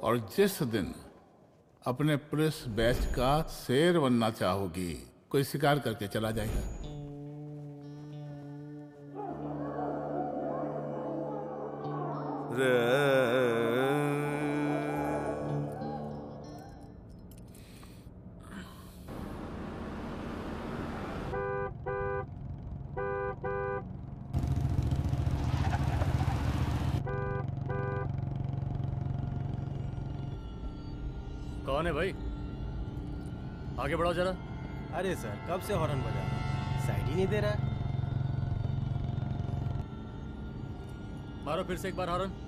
और जिस दिन अपने पुलिस बैच का शेर बनना चाहोगी, कोई शिकार करके चला जाएगा। कौन है भाई? आगे बढ़ाओ जरा। अरे सर, कब से हॉर्न बजा रहा है? साइड ही नहीं दे रहा है। मारो फिर से एक बार हॉर्न।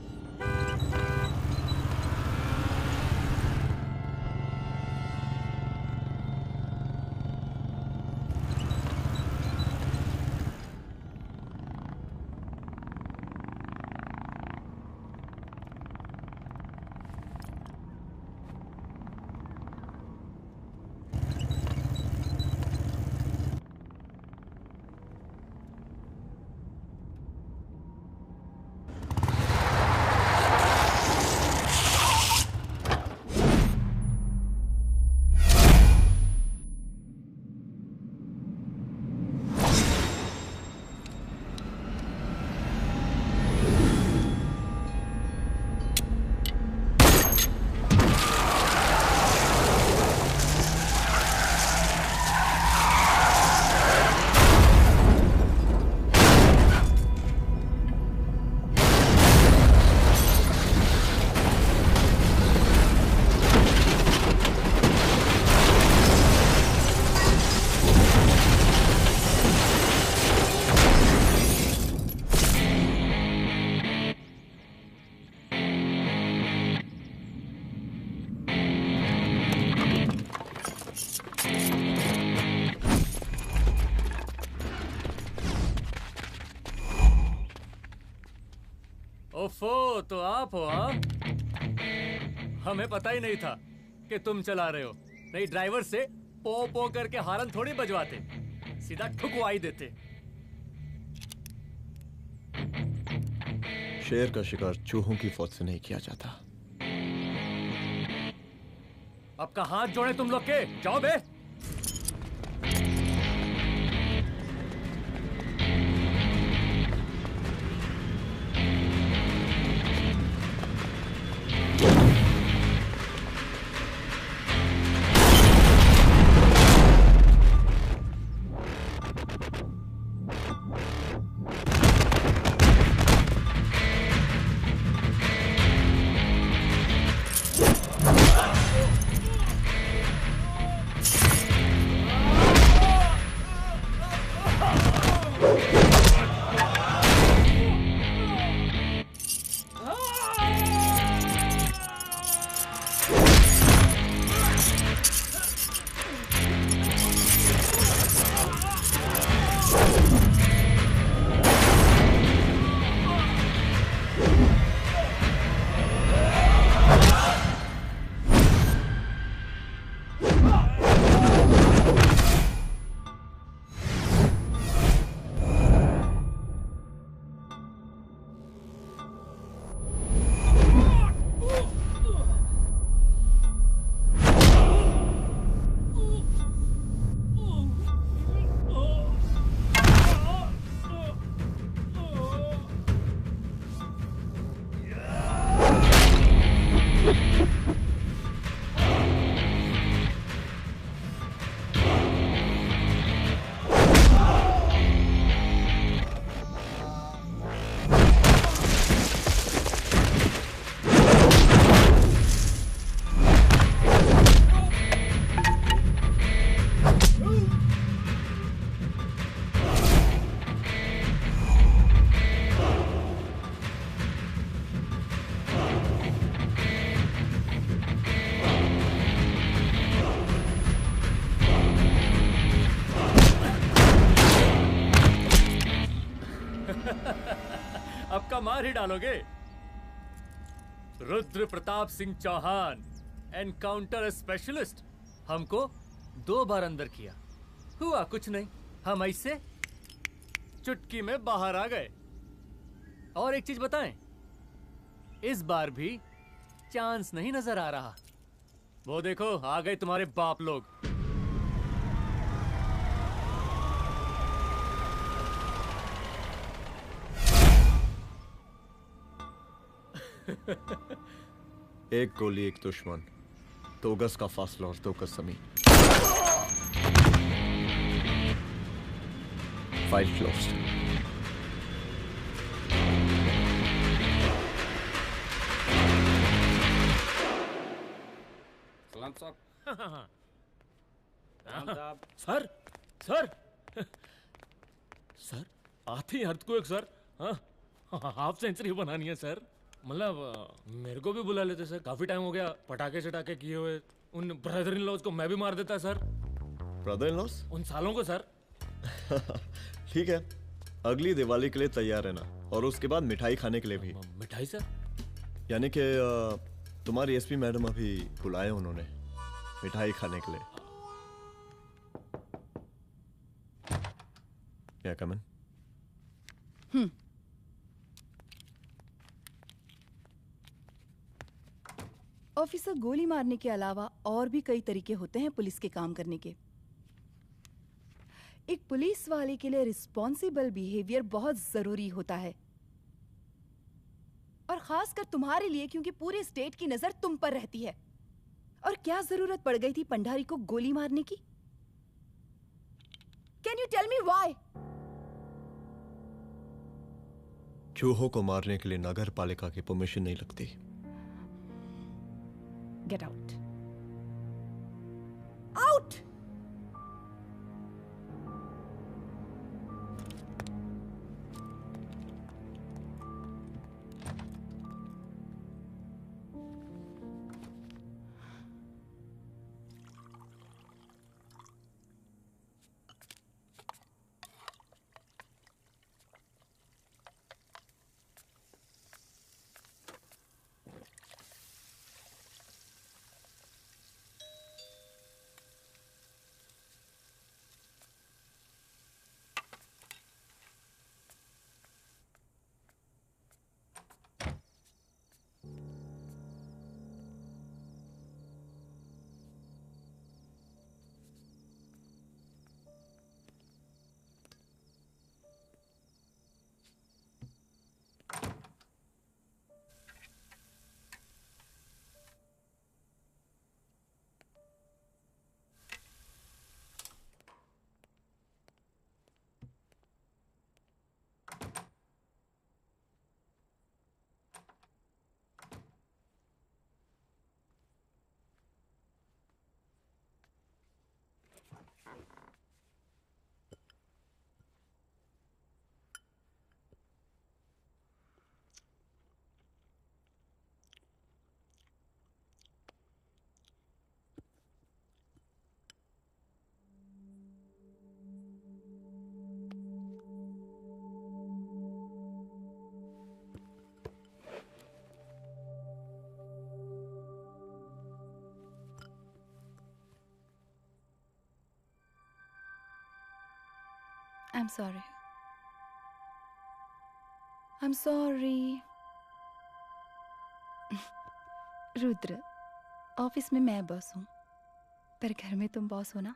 ओफो, तो आप हो? हाँ, हमें पता ही नहीं था कि तुम चला रहे हो। नहीं, ड्राइवर से पो पो करके हॉर्न थोड़ी बजवाते, सीधा ठुकवा ही देते। शेर का शिकार चूहों की फौज से नहीं किया जाता। अब का हाथ जोड़े तुम लोग के, जाओ बे। अब का मार ही डालोगे? रुद्र प्रताप सिंह चौहान, एनकाउंटर स्पेशलिस्ट, हमको 2 बार अंदर किया, हुआ कुछ नहीं। हम ऐसे चुटकी में बाहर आ गए। और एक चीज बताएं, इस बार भी चांस नहीं नजर आ रहा। वो देखो आ गए तुम्हारे बाप लोग। एक गोली एक दुश्मन, 2 गज का फासला और 2 गज जमीन। File closed. सलाम साहब। सर सर सर आते ही अर्थक्वेक सर। हाँ हाफ सेंचुरी बनानी है सर। मतलब मेरे को भी बुला लेते सर, काफी टाइम हो गया पटाखे चटाखे किए हुए। उन ब्रदर इन लॉज को मैं भी मार देता सर। Brother in loss? उन सालों को सर। ठीक है, अगली दिवाली के लिए तैयार रहना, और उसके बाद मिठाई खाने के लिए भी। मिठाई सर? यानी कि तुम्हारी एसपी मैडम अभी बुलाए उन्होंने मिठाई खाने के लिए। क्या कमन? ऑफिसर, गोली मारने के अलावा और भी कई तरीके होते हैं पुलिस के काम करने के। एक पुलिस वाले के लिए रिस्पॉन्सिबल बिहेवियर बहुत जरूरी होता है, और खासकर तुम्हारे लिए, क्योंकि पूरे स्टेट की नजर तुम पर रहती है। और क्या जरूरत पड़ गई थी पंडारी को गोली मारने की? Can you tell me why? चूहों को मारने के लिए नगर पालिका की परमिशन नहीं लगती। Get out. Out! I'm sorry. I'm sorry. Rudra, office में मैं बॉस हूँ, पर घर में तुम बॉस हो ना?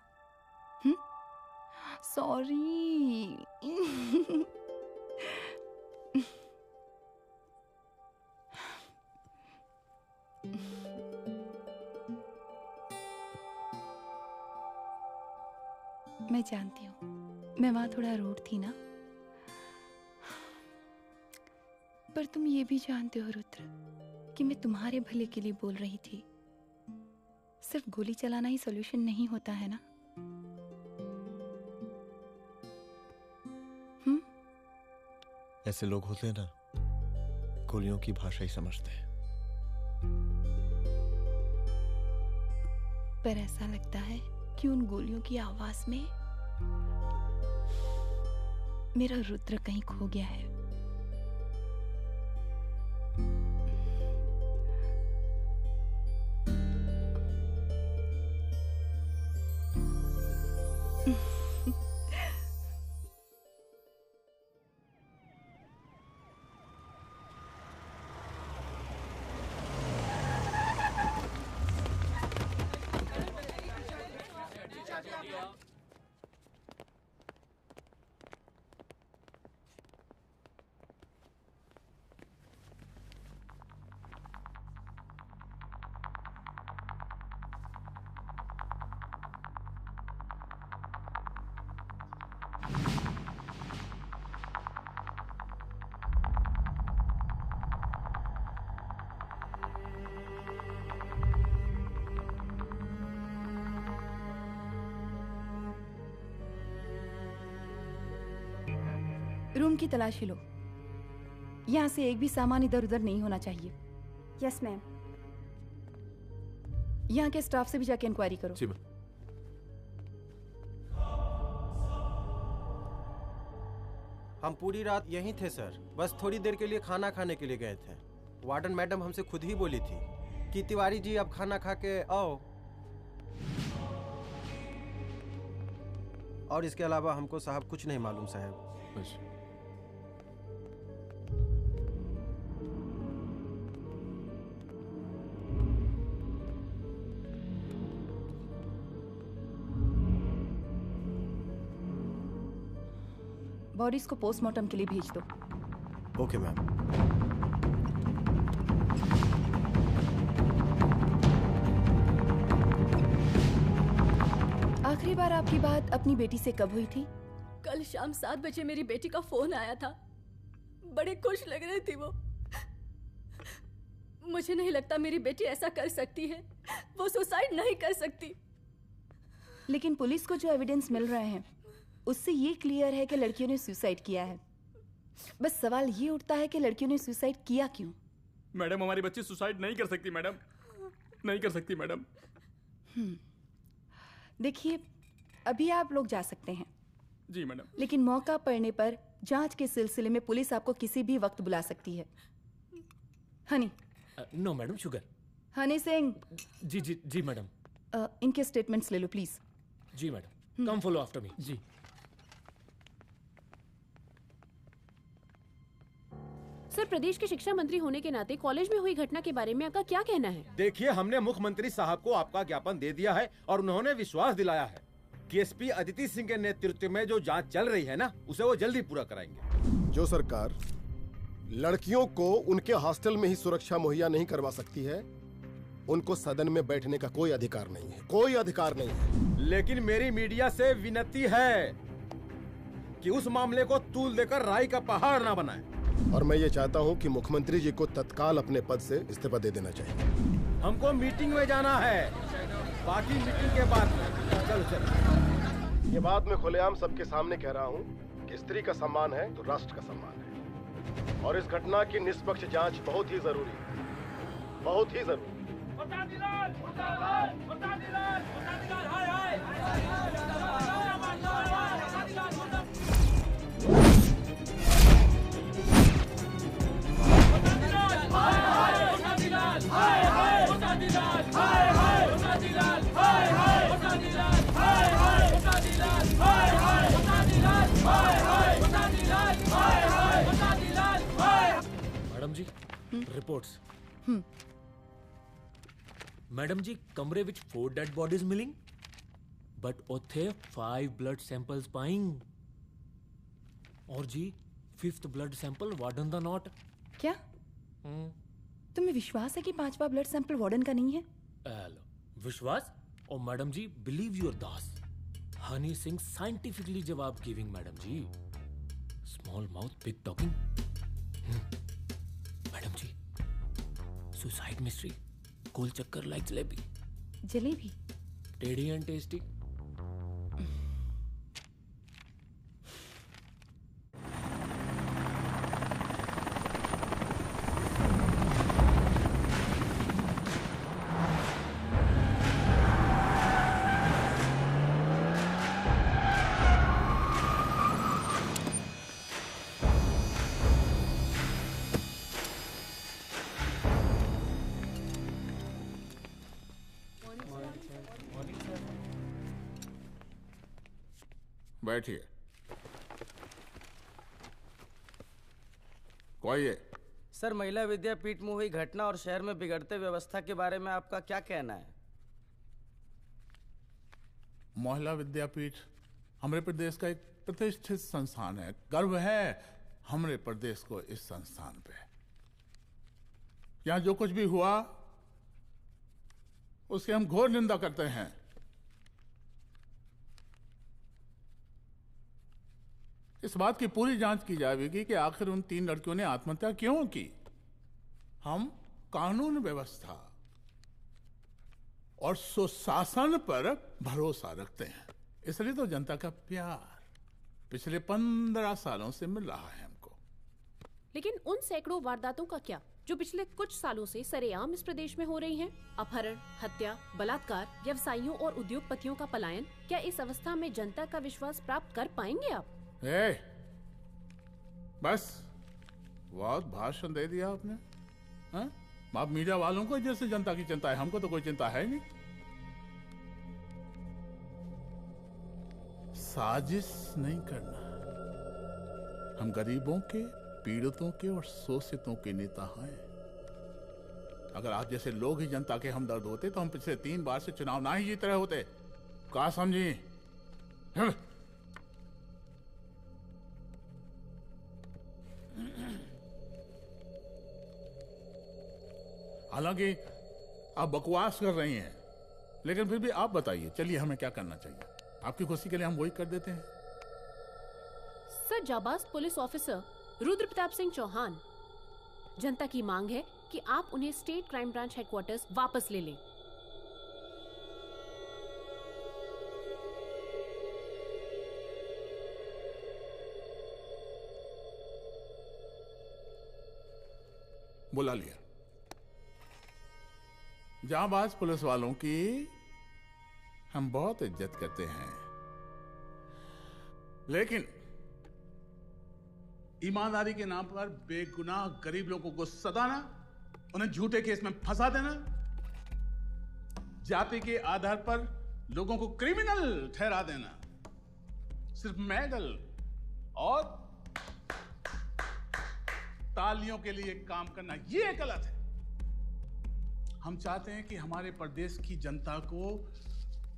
सॉरी। मैं जानती हूँ, मैं वहां थोड़ा रूड थी ना, पर तुम ये भी जानते हो रुद्र कि मैं तुम्हारे भले के लिए बोल रही थी। सिर्फ गोली चलाना ही सॉल्यूशन नहीं होता है ना। ऐसे लोग होते हैं ना, गोलियों की भाषा ही समझते हैं। पर ऐसा लगता है कि उन गोलियों की आवाज में मेरा रुद्र कहीं खो गया है। रूम की तलाशी लो। यहाँ से एक भी सामान इधर उधर नहीं होना चाहिए। Yes ma'am. यहाँ के स्टाफ से भी जाके इंक्वायरी करो। जी मैम। हम पूरी रात यहीं थे सर, बस थोड़ी देर के लिए खाना खाने के लिए गए थे। वार्डन मैडम हमसे खुद ही बोली थी कि तिवारी जी अब खाना खा के आओ, और इसके अलावा हमको साहब कुछ नहीं मालूम साहब। अच्छा। बॉडीज को पोस्टमार्टम के लिए भेज दो। Okay ma'am. आखिरी बार आपकी बात अपनी बेटी से कब हुई थी? कल शाम 7 बजे मेरी बेटी का फोन आया था। बड़ी खुश लग रही थी वो। मुझे नहीं लगता मेरी बेटी ऐसा कर सकती है। वो सुसाइड नहीं कर सकती। लेकिन पुलिस को जो एविडेंस मिल रहे हैं उससे ये क्लियर है कि लड़कियों ने सुसाइड किया है। बस सवाल ये उठता है कि लड़कियों ने सुसाइड किया क्यों? मैडम हमारी बच्ची सुसाइड नहीं कर सकती मैडम, नहीं कर सकती मैडम। देखिए, अभी आप लोग जा सकते हैं। जी मैडम। लेकिन मौका पड़ने पर जांच के सिलसिले में पुलिस आपको किसी भी वक्त बुला सकती है। Honey. No madam, sugar. Honey Singh. जी जी जी मैडम। इनके स्टेटमेंट्स ले लो प्लीज। जी madam, come follow after me. जी। सर, प्रदेश के शिक्षा मंत्री होने के नाते कॉलेज में हुई घटना के बारे में आपका क्या कहना है? देखिए, हमने मुख्यमंत्री साहब को आपका ज्ञापन दे दिया है और उन्होंने विश्वास दिलाया है कि एसपी अदिति सिंह के नेतृत्व में जो जांच चल रही है ना, उसे वो जल्दी पूरा कराएंगे। जो सरकार लड़कियों को उनके हॉस्टल में ही सुरक्षा मुहैया नहीं करवा सकती है, उनको सदन में बैठने का कोई अधिकार नहीं है, कोई अधिकार नहीं है। लेकिन मेरी मीडिया से विनती है कि उस मामले को तूल देकर राई का पहाड़ ना बनाए। और मैं ये चाहता हूँ कि मुख्यमंत्री जी को तत्काल अपने पद से इस्तीफा दे देना चाहिए। हमको मीटिंग में जाना है, बाकी मीटिंग के बाद चलो चलो। ये बात मैं खुलेआम सबके सामने कह रहा हूँ कि स्त्री का सम्मान है तो राष्ट्र का सम्मान है, और इस घटना की निष्पक्ष जांच बहुत ही जरूरी है, बहुत ही जरूरी। मैडम जी, रिपोर्ट्स। मैडम जी, कमरे विच 4 डेड बॉडीज मिलिंग, बट उथे 5 ब्लड सैंपल्स पाइंग। और जी 5th ब्लड सैंपल वार्डन दा नॉट। क्या तुम्हें विश्वास है कि 5वां ब्लड सैंपल वार्डन का नहीं है? विश्वास? और मैडम जी, बिलीव योर दास। हनी सिंह साइंटिफिकली जवाब giving madam ji. Small mouth big talking. Madam ji, suicide mystery, गोल चक्कर लाइक जलेबी। जलेबी टेढ़ी एंड टेस्टी। बैठिए। कोई है? सर, महिला विद्यापीठ में हुई घटना और शहर में बिगड़ते व्यवस्था के बारे में आपका क्या कहना है? महिला विद्यापीठ हमारे प्रदेश का एक प्रतिष्ठित संस्थान है। गर्व है हमारे प्रदेश को इस संस्थान पे। यहाँ जो कुछ भी हुआ उसकी हम घोर निंदा करते हैं। इस बात की पूरी जांच की जाएगी कि आखिर उन 3 लड़कियों ने आत्महत्या क्यों की। हम कानून व्यवस्था और सुशासन पर भरोसा रखते हैं, इसलिए तो जनता का पिछले 15 सालों से मिल रहा है हमको। लेकिन उन सैकड़ों वारदातों का क्या जो पिछले कुछ सालों से सरेआम इस प्रदेश में हो रही हैं? अपहरण, हत्या, बलात्कार, व्यवसायियों और उद्योगपतियों का पलायन। क्या इस अवस्था में जनता का विश्वास प्राप्त कर पाएंगे आप? बस बहुत भाषण दे दिया आपने। हाँ? आप मीडिया वालों को जैसे जनता की चिंता है, हमको तो कोई चिंता है नहीं। साजिश नहीं करना। हम गरीबों के, पीड़ितों के और शोषितों के नेता हैं। अगर आप जैसे लोग ही जनता के हमदर्द होते तो हम पिछले 3 बार से चुनाव ना ही जीत रहे होते। क्या समझी? हालांकि आप बकवास कर रही हैं, लेकिन फिर भी आप बताइए, चलिए हमें क्या करना चाहिए? आपकी खुशी के लिए हम वही कर देते हैं। सर, जाबाज पुलिस ऑफिसर रुद्र प्रताप सिंह चौहान, जनता की मांग है कि आप उन्हें स्टेट क्राइम ब्रांच हेडक्वार्टर्स वापस ले लें। बुला लिया। जाबाज पुलिस वालों की हम बहुत इज्जत करते हैं, लेकिन ईमानदारी के नाम पर बेगुनाह गरीब लोगों को सताना, उन्हें झूठे केस में फंसा देना, जाति के आधार पर लोगों को क्रिमिनल ठहरा देना, सिर्फ मेडल और तालियों के लिए काम करना, यह गलत है। हम चाहते हैं कि हमारे प्रदेश की जनता को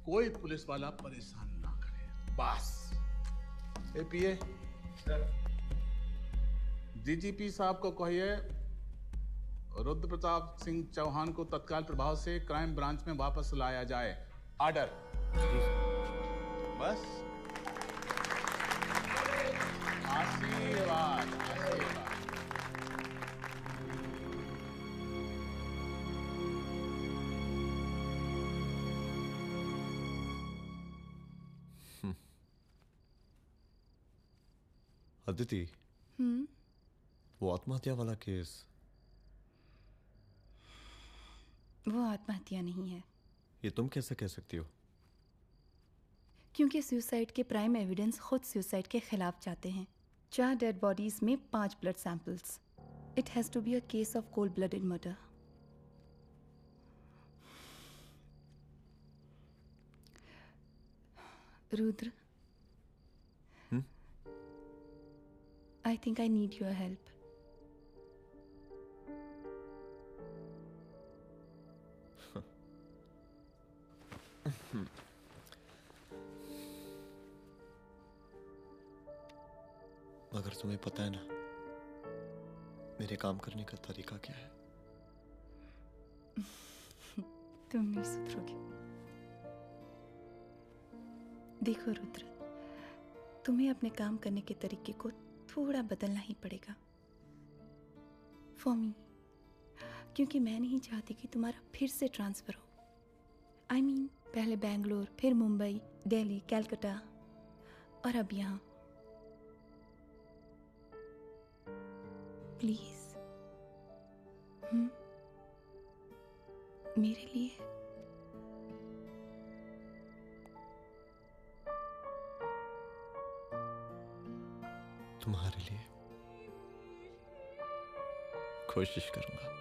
कोई पुलिस वाला परेशान ना करे, बस। एपीए सर, डीजीपी साहब को कहिए रुद्र प्रताप सिंह चौहान को तत्काल प्रभाव से क्राइम ब्रांच में वापस लाया जाए। ऑर्डर। बस। आशीर्वाद, आशीर्वाद। अदिति, वो आत्महत्या वाला केस, वो आत्महत्या नहीं है। ये तुम कैसे कह सकती हो? क्योंकि सुसाइड के प्राइम एविडेंस खुद सुसाइड के खिलाफ जाते हैं। 4 डेड बॉडीज में 5 blood samples. It has to be a case of cold blooded murder. Rudra, I think I need your help. मगर तुम्हें पता है ना मेरे काम करने का तरीका क्या है? तुम नहीं सुधरोगे। देखो रुद्र, तुम्हें अपने काम करने के तरीके को थोड़ा बदलना ही पड़ेगा फॉर मी, क्योंकि मैं नहीं चाहती कि तुम्हारा फिर से ट्रांसफर हो। I mean, पहले बेंगलोर, फिर मुंबई, दिल्ली, कलकत्ता और अब यहाँ। प्लीज मेरे लिए। तुम्हारे लिए कोशिश करूंगा।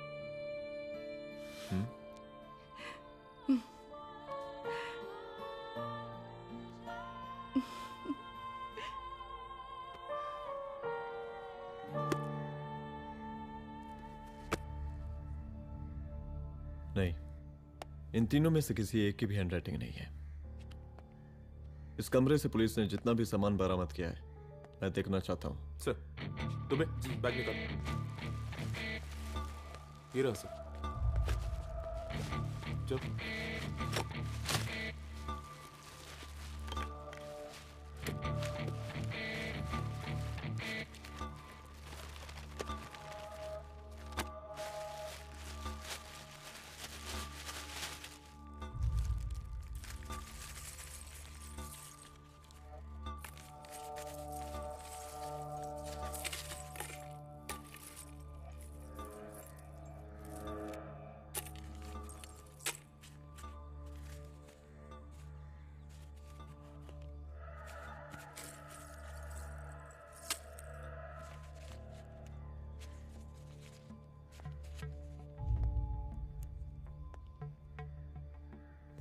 नहीं, इन तीनों में से किसी एक की भी हैंडराइटिंग नहीं है। इस कमरे से पुलिस ने जितना भी सामान बरामद किया है मैं देखना चाहता हूं। सर, तुम्हें बैग निकाल। ये रहा सर। चल।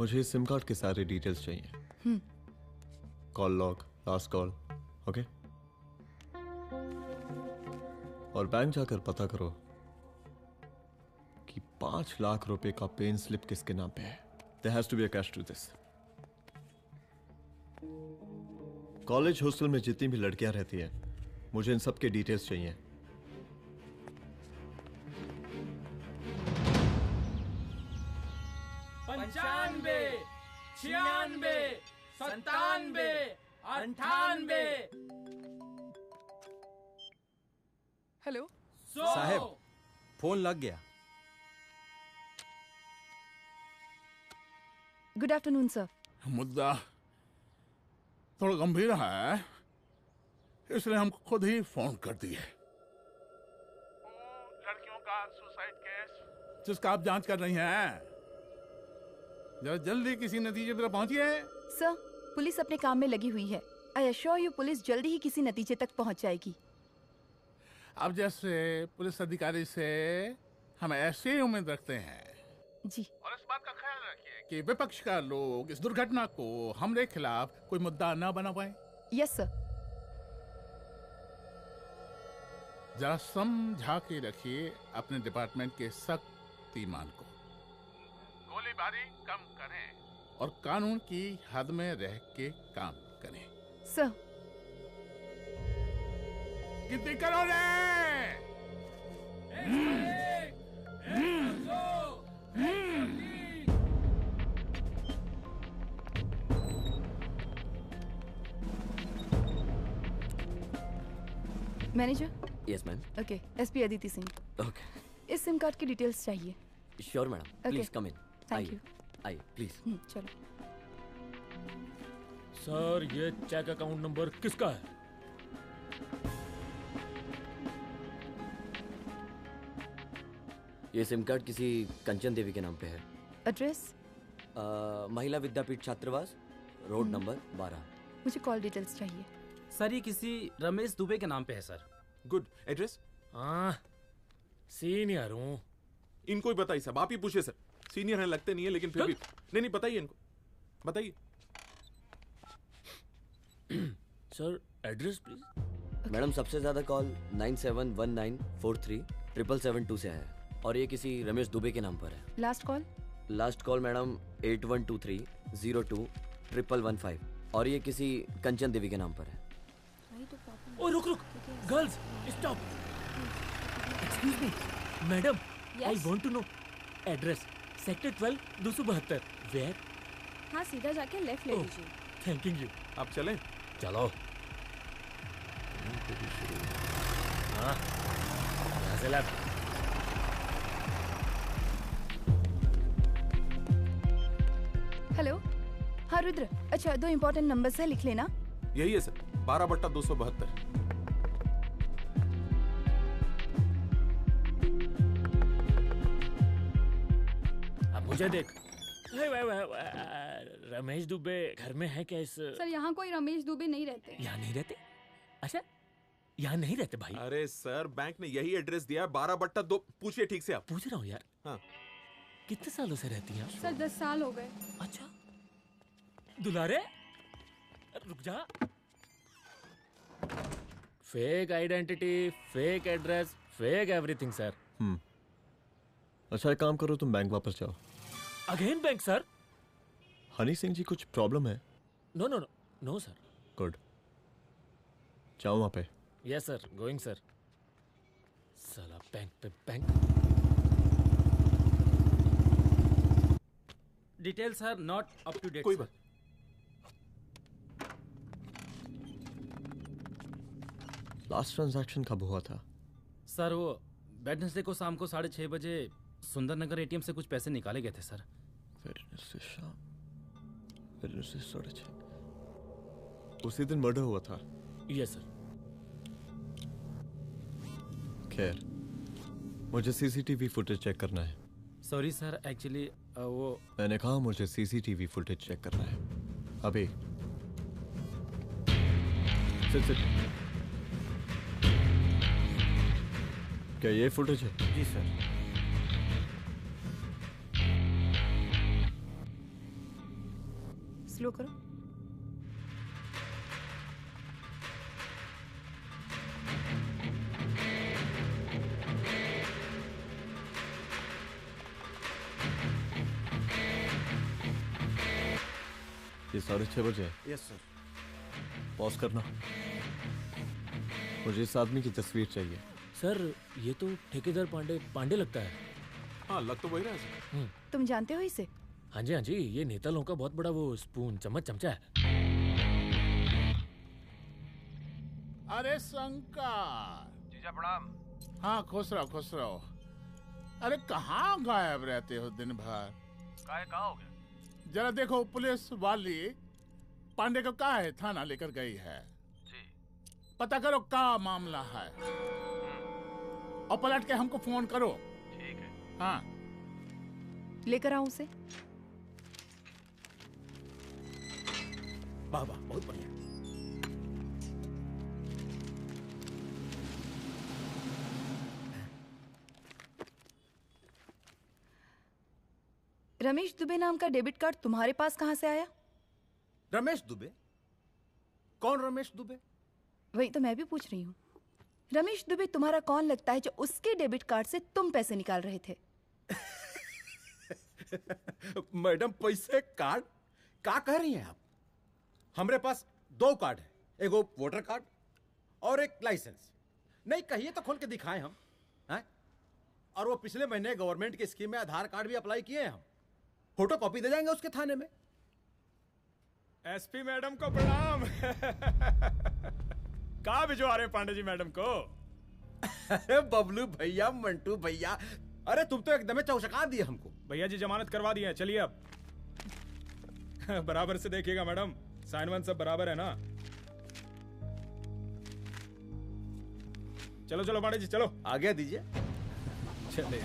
मुझे इस सिम कार्ड के सारे डिटेल्स चाहिए। Call log, last call, okay? और बैंक जाकर पता करो कि 5 लाख रुपए का पेन स्लिप किसके नाम पे है। There has to be a cash to this. College hostel में जितनी भी लड़कियां रहती हैं, मुझे इन सब के डिटेल्स चाहिए। 95, 96, 97, 98। हेलो साहब, फोन लग गया। Good afternoon sir. मुद्दा थोड़ा गंभीर है, इसलिए हम खुद ही फोन कर दिए। लड़कियों का सुसाइड केस जिसका आप जांच कर रही हैं, जरा जल्दी किसी नतीजे पर पहुंचिए। सर, पुलिस अपने काम में लगी हुई है। आई एश्योर यू पुलिस जल्दी ही किसी नतीजे तक पहुंच जाएगी। अब जैसे पुलिस अधिकारी से हम ऐसे उम्मीद रखते हैं जी। और इस बात का ख्याल रखिए कि विपक्ष का लोग इस दुर्घटना को हमरे खिलाफ कोई मुद्दा न बना पाए। Yes sir. जरा समझा के रखिए अपने डिपार्टमेंट के सख्त ईमान को। गोलीबारी कम करें और कानून की हद में रह के काम करें। सर। कितनी करो रे? Manager. Yes ma'am. Okay, SP Aditi Singh. Okay. इस सिम कार्ड की डिटेल्स चाहिए। Sure madam, please come in. Thank you. आइए प्लीज। चलो। सर, ये चेक अकाउंट नंबर किसका है? ये सिम कार्ड किसी कंचन देवी के नाम पे है। एड्रेस? महिला विद्यापीठ छात्रावास, रोड नंबर 12। मुझे कॉल डिटेल्स चाहिए। सर, ये किसी रमेश दुबे के नाम पे है सर। गुड। एड्रेस? हाँ, सीनियर हूँ। इनको ही बताइए साहब, आप ही पूछिए सर। सीनियर हैं लगते नहीं है, लेकिन फिर भी नहीं बताइए इनको, बताइए। Sir, address please. मैडम, सबसे ज्यादा कॉल 9719437772 से है और ये किसी रमेश दुबे के नाम पर है। Last call? Last call madam 8123021115 और ये किसी कंचन देवी के नाम पर है। ओ रुक, girls stop. Excuse me madam, I want to know address. Sector 12 272। Where? हाँ, सीधा जाके लेफ्ट ले लीजिए। Thank you. आप चलें? चलो। हाँ, यहाँ से लेफ्ट। हेलो। हाँ रुद्र, अच्छा 2 इम्पोर्टेंट नंबर्स है, लिख लेना। यही है सर, 12/272। अब मुझे देख। रमेश दुबे घर में है क्या? इस सर, यहाँ कोई रमेश दुबे नहीं रहते। यहाँ नहीं रहते? अच्छा, यहाँ नहीं रहते भाई। अरे सर, बैंक ने यही एड्रेस दिया है, 12/2। पूछिए ठीक से आप। पूछ रहा हूँ यार। हाँ। कितने सालों से रहती हैं? सर 10 साल हो गए। अच्छा। दुलारे, रुक जा। Fake identity, fake address, fake everything sir. अच्छा, एक काम करो, तुम बैंक वापस जाओ। Again bank sir? Honey Singh ji, कुछ प्रॉब्लम है? No no no no sir. Good, जाओ वहां पे। Yes sir, going sir. साला बैंक पे bank. Details are not up to date. कोई बात। लास्ट ट्रांजैक्शन कब हुआ था? सर, वो वेडनेसडे को शाम को 6:30 बजे सुंदरनगर एटीएम से कुछ पैसे निकाले गए थे सर। वेडनेसडे शाम, वेडनेसडे 6:30। उसी दिन मर्डर हुआ था? Yes sir. खैर, मुझे सीसीटीवी फुटेज चेक करना है। सॉरी सर, एक्चुअली वो मैंने कहा मुझे सीसीटीवी फुटेज चेक करना है अभी। सिट। क्या ये फुटेज है? जी सर। स्लो करो। ये 6:30 बजे है। Yes sir. पॉज करना। मुझे इस आदमी की तस्वीर चाहिए। सर ये तो ठेकेदार पांडे लगता है। हाँ लग तो वही रहा है सर। तुम जानते हो इसे? हाँ जी, ये नेता लोगों का बहुत बड़ा वो स्पून चमचा है। अरे शंकर। जीजा प्रणाम। हाँ खुश रहो। अरे कहाँ गायब रहते हो दिन भर? कहाँ हो गया? जरा देखो, पुलिस वाली पांडे को कहा है थाना लेकर गई है। जी। पता करो क्या मामला है और पलट के हमको फोन करो। ठीक है। हाँ लेकर आओ उसे। वाह बहुत बढ़िया। रमेश दुबे नाम का डेबिट कार्ड तुम्हारे पास कहां से आया? रमेश दुबे? कौन रमेश दुबे? वही तो मैं भी पूछ रही हूँ। रमेश दुबे तुम्हारा कौन लगता है जो उसके डेबिट कार्ड से तुम पैसे निकाल रहे थे? मैडम पैसे कार्ड क्या कह रही हैं आप? हमारे पास 2 कार्ड है, एक वोटर कार्ड और एक लाइसेंस। नहीं कहिए तो खोल के दिखाएं हम हैं? और वो पिछले महीने गवर्नमेंट की स्कीम में आधार कार्ड भी अप्लाई किए हैं हम। फोटो कॉपी दे जाएंगे उसके थाने में। एसपी मैडम को प्रणाम। कहाँ भिजवा रहे पांडे जी मैडम को? अरे बबलू भैया, मंटू भैया, अरे तुम तो एकदम चौंका दिए हमको। भैया जी जमानत करवा दिए हैं, चलिए अब। बराबर से देखिएगा मैडम, साइन वाइन सब बराबर है ना? चलो चलो पांडे जी चलो। आगे दीजिए। चलिए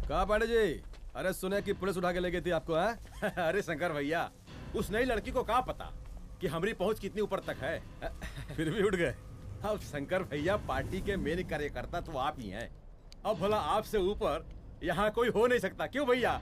कहा पांडे जी? अरे सुने कि पुलिस उठा के ले गई थी आपको है? अरे शंकर भैया, उस नई लड़की को कहा पता कि हमारी पहुंच कितनी ऊपर तक है। फिर भी उठ गए। अब शंकर भैया पार्टी के मेन कार्यकर्ता तो आप ही हैं। अब भला आपसे ऊपर यहाँ कोई हो नहीं सकता, क्यों भैया?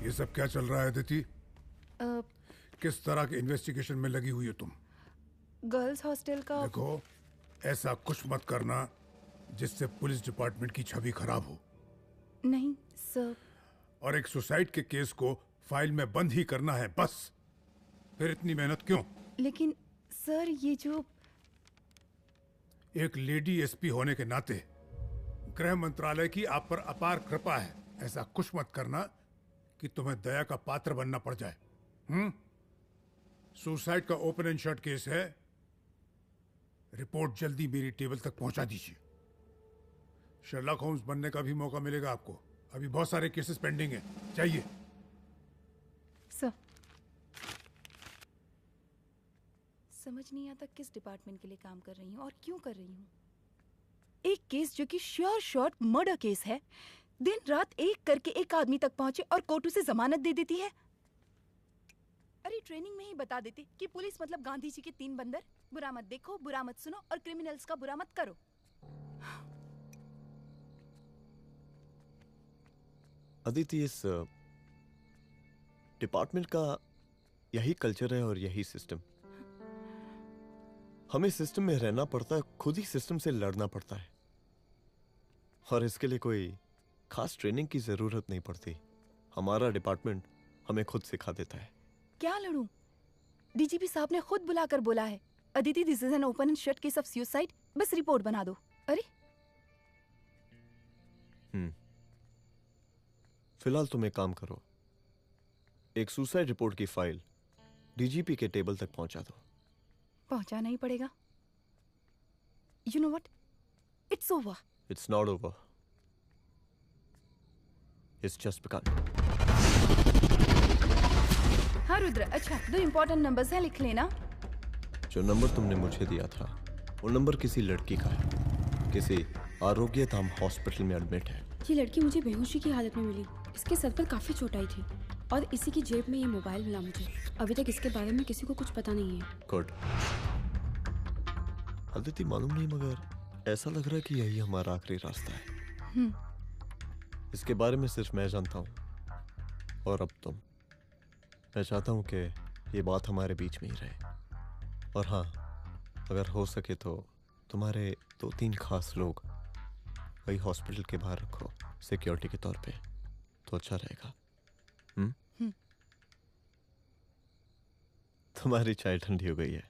ये सब क्या चल रहा है अदिति? किस तरह के इन्वेस्टिगेशन में लगी हुई हो तुम? गर्ल्स हॉस्टल का। देखो, ऐसा कुछ मत करना जिससे पुलिस डिपार्टमेंट की छवि खराब हो। नहीं सर। और एक सुसाइड के केस को फाइल में बंद ही करना है बस। फिर इतनी मेहनत क्यों? लेकिन सर ये जो एक लेडी एसपी होने के नाते गृह मंत्रालय की आप पर अपार कृपा है। ऐसा कुछ मत करना कि तुम्हें दया का पात्र बनना पड़ जाए। सुसाइड का ओपन एंड शट केस है। रिपोर्ट जल्दी मेरी टेबल तक पहुंचा दीजिए। शर्लॉक होम्स बनने का भी मौका मिलेगा आपको। अभी बहुत सारे केसेस पेंडिंग हैं। चाहिए सर। समझ नहीं आता किस डिपार्टमेंट के लिए काम कर रही हूँ और क्यों कर रही हूँ। एक केस जो कि श्योर शॉट मर्डर केस है, दिन रात एक करके एक आदमी तक पहुंचे और कोर्ट उसे जमानत दे देती है। अरे ट्रेनिंग में ही बता देते कि पुलिस मतलब गांधी जी के 3 बंदर। बुरा मत देखो, बुरा मत सुनो और क्रिमिनल्स का बुरा मत करो। अदिति, इस डिपार्टमेंट का यही कल्चर है और यही सिस्टम। हमें सिस्टम में रहना पड़ता है, खुद ही सिस्टम से लड़ना पड़ता है। और इसके लिए कोई खास ट्रेनिंग की जरूरत नहीं पड़ती। हमारा डिपार्टमेंट हमें खुद सिखा देता है। क्या लड़ूं? डीजीपी साहब ने खुद बुलाकर बोला है, Aditi this is an open and shut case of suicide, बस रिपोर्ट बना दो। अरे फिलहाल तुम एक काम करो, एक सुसाइड रिपोर्ट की फाइल डीजीपी के टेबल तक पहुंचा दो। पहुंचाना ही पड़ेगा। You know what, it's over. It's not over. It's just begun. हाँ रुद्र, अच्छा 2 इम्पोर्टेंट नंबर्स हैं, लिख लेना। जो नंबर तुमने मुझे दिया था वो नंबर किसी लड़की का है, किसी आरोग्य धाम हॉस्पिटल में एडमिट है। ये लड़की मुझे बेहोशी की हालत में मिली। इसके सर पर काफी चोट आई थी और इसी की जेब में ये मोबाइल मिला मुझे। अभी तक इसके बारे में किसी को कुछ पता नहीं है। गुड। अदिति मालूम नहीं, मगर ऐसा लग रहा है कि यही हमारा आखिरी रास्ता है। इसके बारे में सिर्फ मैं जानता हूँ और अब तुम। मैं चाहता हूँ कि ये बात हमारे बीच में ही रहे। और हाँ, अगर हो सके तो तुम्हारे 2-3 खास लोग वही हॉस्पिटल के बाहर रखो सिक्योरिटी के तौर पे, तो अच्छा रहेगा। तुम्हारी चाय ठंडी हो गई है।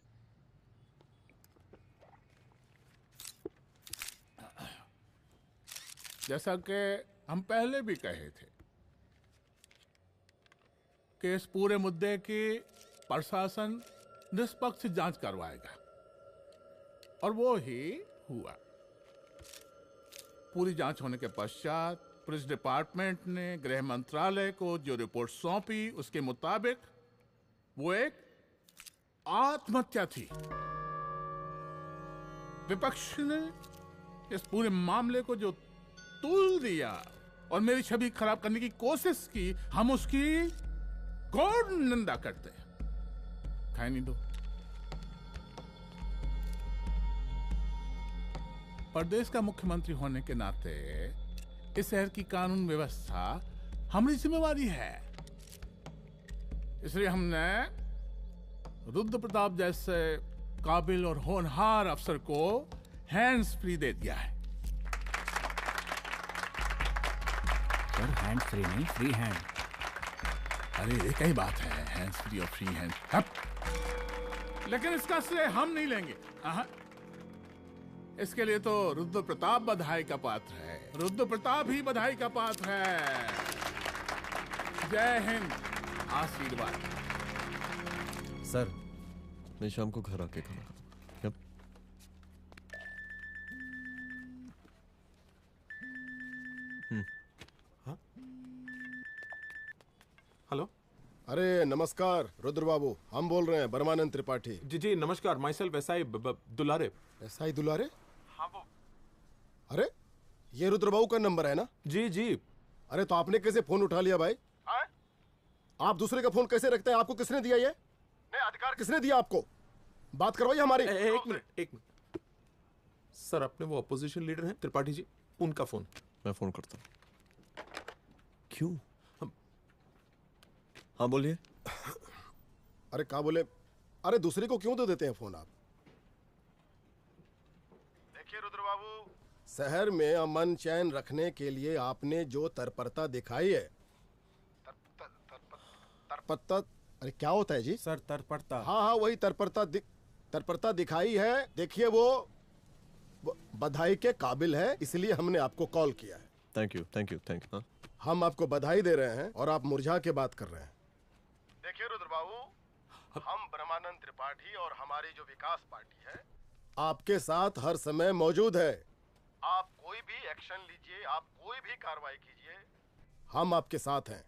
जैसा कि हम पहले भी कहे थे कि इस पूरे मुद्दे की प्रशासन निष्पक्ष जांच करवाएगा, और वो ही हुआ। पूरी जांच होने के पश्चात पुलिस डिपार्टमेंट ने गृह मंत्रालय को जो रिपोर्ट सौंपी उसके मुताबिक वो एक आत्महत्या थी। विपक्ष ने इस पूरे मामले को जो तूल दिया और मेरी छवि खराब करने की कोशिश की, हम उसकी घोर निंदा करते हैं। खाए नहीं दो। प्रदेश का मुख्यमंत्री होने के नाते इस शहर की कानून व्यवस्था हमारी जिम्मेवारी है। इसलिए हमने रुद्र प्रताप जैसे काबिल और होनहार अफसर को हैंड्स फ्री दे दिया है। सर हैंड फ्री नहीं, फ्री हैंड। अरे एक ही बात है, हैंड्स फ्री और फ्री हैंड। लेकिन इसका श्रेय हम नहीं लेंगे। इसके लिए तो रुद्र प्रताप बधाई का पात्र है। रुद्र प्रताप ही बधाई का पात्र है। जय हिंद। आशीर्वाद। सर, मैं शाम को घर आके खाना खाऊंगा। हेलो। अरे नमस्कार रुद्र बाबू, हम बोल रहे हैं परमानंद त्रिपाठी। जी जी नमस्कार। My self SI Dulare. SI दुलारे? हाँ वो। अरे ये रुद्र बाबू का नंबर है ना? जी जी। अरे तो आपने कैसे फोन उठा लिया भाई? आप दूसरे का फोन कैसे रखते हैं? आपको किसने दिया ये? नहीं, अधिकार किसने दिया आपको? बात करवाइए हमारी। एक मिनट। सर अपने वो अपोजिशन लीडर हैं त्रिपाठी जी, उनका फोन। मैं फोन करता हूँ। क्यों? हाँ बोलिए। अरे क्या बोले? अरे दूसरे को क्यों दे देते हैं फोन आप? देखिए रुद्र बाबू, शहर में अमन चैन रखने के लिए आपने जो तत्परता दिखाई है। तत्परता? अरे क्या होता है जी? सर तत्परता। हाँ वही तत्परता दिखाई है। देखिए वो बधाई के काबिल है, इसलिए हमने आपको कॉल किया है। Thank you. हम आपको बधाई दे रहे हैं और आप मुरझा के बात कर रहे हैं। देखिए रुद्र बाबू, हम ब्रह्मानंद त्रिपाठी और हमारी जो विकास पार्टी है आपके साथ हर समय मौजूद है। आप कोई भी एक्शन लीजिए, आप कोई भी कार्रवाई कीजिए, हम आपके साथ हैं।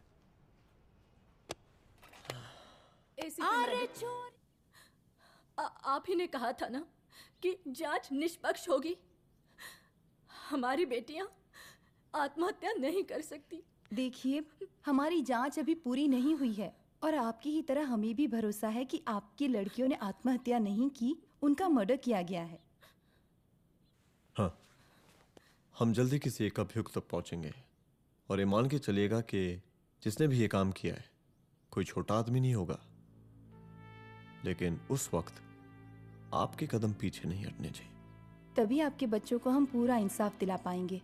अरे चोर! आप ही ने कहा था ना कि जांच निष्पक्ष होगी। हमारी बेटियां आत्महत्या नहीं कर सकती। देखिए, हमारी जांच अभी पूरी नहीं हुई है और आपकी ही तरह हमें भी भरोसा है कि आपकी लड़कियों ने आत्महत्या नहीं की, उनका मर्डर किया गया है। हाँ, हम जल्दी किसी एक अभियुक्त तक पहुंचेंगे और ये मान के चलिएगा कि जिसने भी ये काम किया है कोई छोटा आदमी नहीं होगा। लेकिन उस वक्त आपके कदम पीछे नहीं हटने चाहिए। तभी आपके बच्चों को हम पूरा इंसाफ दिला पाएंगे।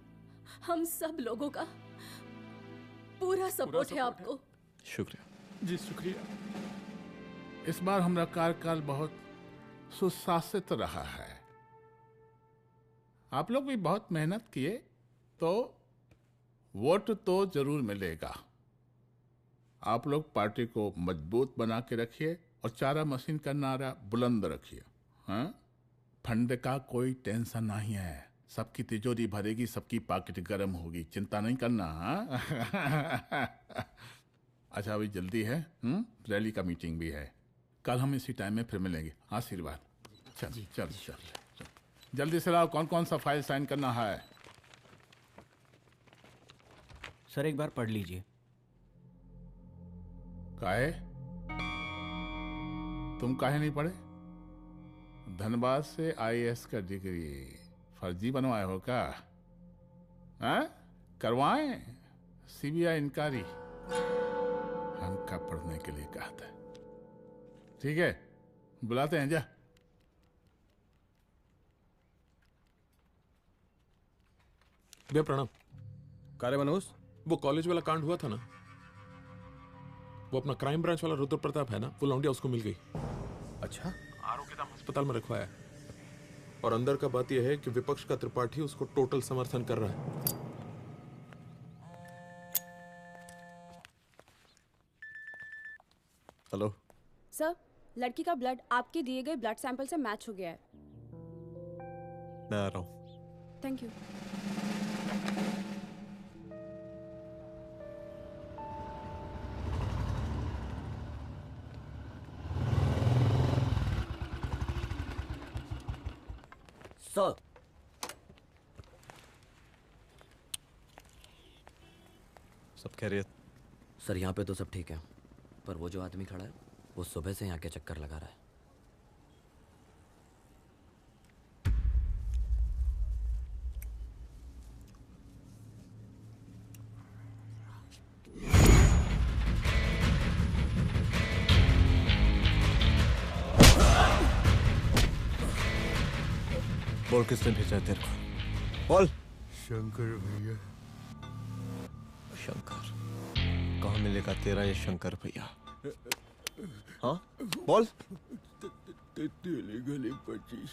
हम सब लोगों का पूरा सपोर्ट है आपको। शुक्रिया जी, शुक्रिया। इस बार हमारा कार्यकाल बहुत सुशासित रहा है। आप लोग भी बहुत मेहनत किए, तो वोट तो जरूर मिलेगा। आप लोग पार्टी को मजबूत बना के रखिए और चारा मशीन का नारा बुलंद रखिए। हाँ, फंड का कोई टेंशन नहीं है। सबकी तिजोरी भरेगी, सबकी पॉकेट गर्म होगी, चिंता नहीं करना। हाँ? अच्छा अभी जल्दी है, रैली का मीटिंग भी है, कल हम इसी टाइम में फिर मिलेंगे। आशीर्वाद। चल चल चल जल्दी से लाओ, कौन कौन सा फाइल साइन करना है? सर एक बार पढ़ लीजिए। काहे? तुम काहे नहीं पढ़े? धनबाद से IAS का डिग्री फर्जी बनवाए हो क्या? हाँ? करवाएं CBI इंक्वायरी। हम कब पढ़ने के लिए कहा था? ठीक है, बुलाते हैं। जा भैया प्रणाम। कार्य मनोज, वो कॉलेज वाला कांड हुआ था ना, वो अपना क्राइम ब्रांच वाला रुद्र प्रताप है ना, वो लौंडिया उसको मिल गई। अच्छा? आरोग्यधाम अस्पताल में रखवाया है, और अंदर का बात यह है कि विपक्ष का त्रिपाठी उसको टोटल समर्थन कर रहा है। हेलो सर, लड़की का ब्लड आपके दिए गए ब्लड सैंपल से मैच हो गया है। मैं आ रहा हूँ। Thank you. सर सब खैरियत? सर यहाँ पे तो सब ठीक है, पर वो जो आदमी खड़ा है वो सुबह से यहाँ के चक्कर लगा रहा है। बोल किसने भेजा है तेरे को? बोल। शंकर भैया। शंकर? कहाँ मिलेगा तेरा ये शंकर भैया? हाँ बोल। गली 25।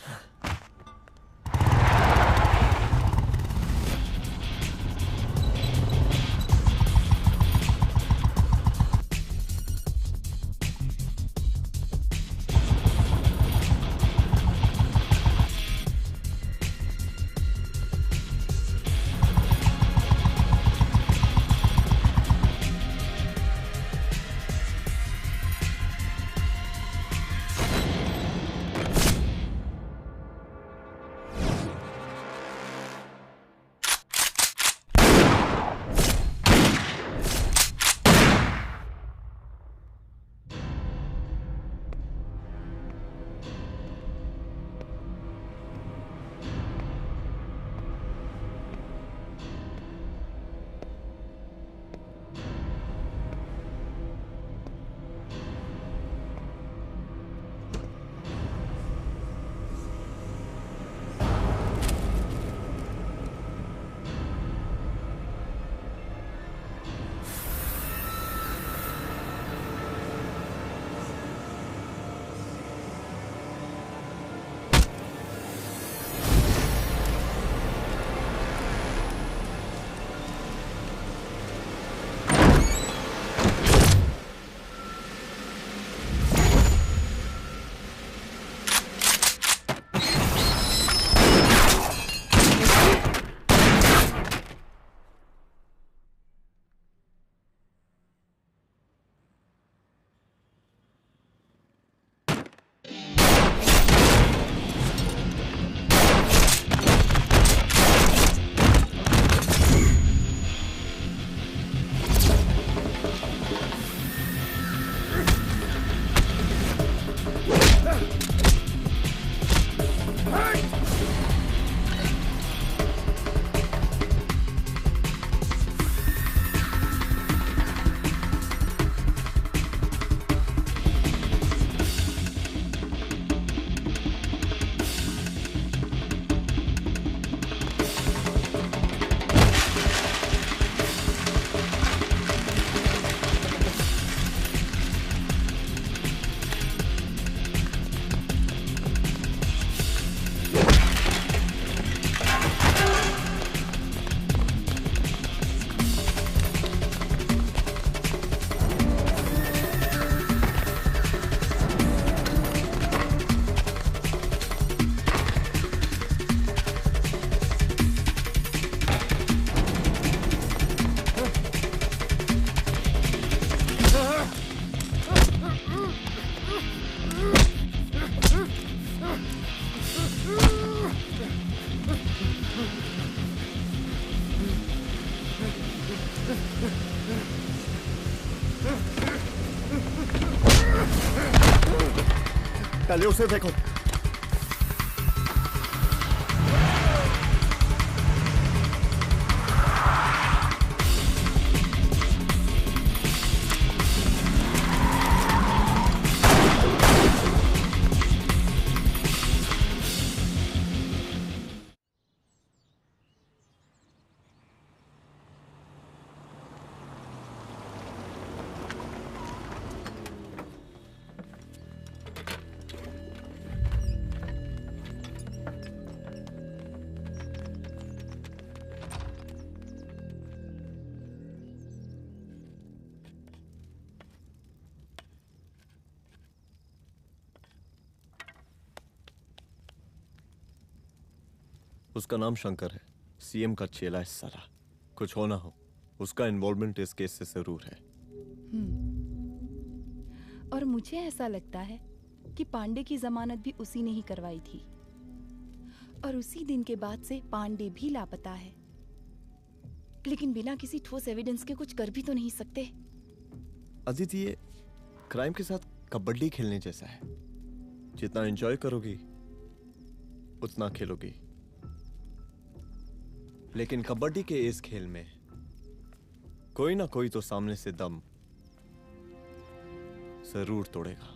पहले उसे देखो। उसका नाम शंकर है, सीएम का चेला है साला। कुछ हो ना हो, उसका इन्वॉल्वमेंट इस केस से जरूर है। और मुझे ऐसा लगता है कि पांडे की जमानत भी उसी ने ही करवाई थी, और उसी दिन के बाद से पांडे भी लापता है। लेकिन बिना किसी ठोस एविडेंस के कुछ कर भी तो नहीं सकते। अदिति, ये क्राइम के साथ कबड्डी खेलने जैसा है। जितना एंजॉय करोगी उतना खेलोगी, लेकिन कबड्डी के इस खेल में कोई ना कोई तो सामने से दम जरूर तोड़ेगा।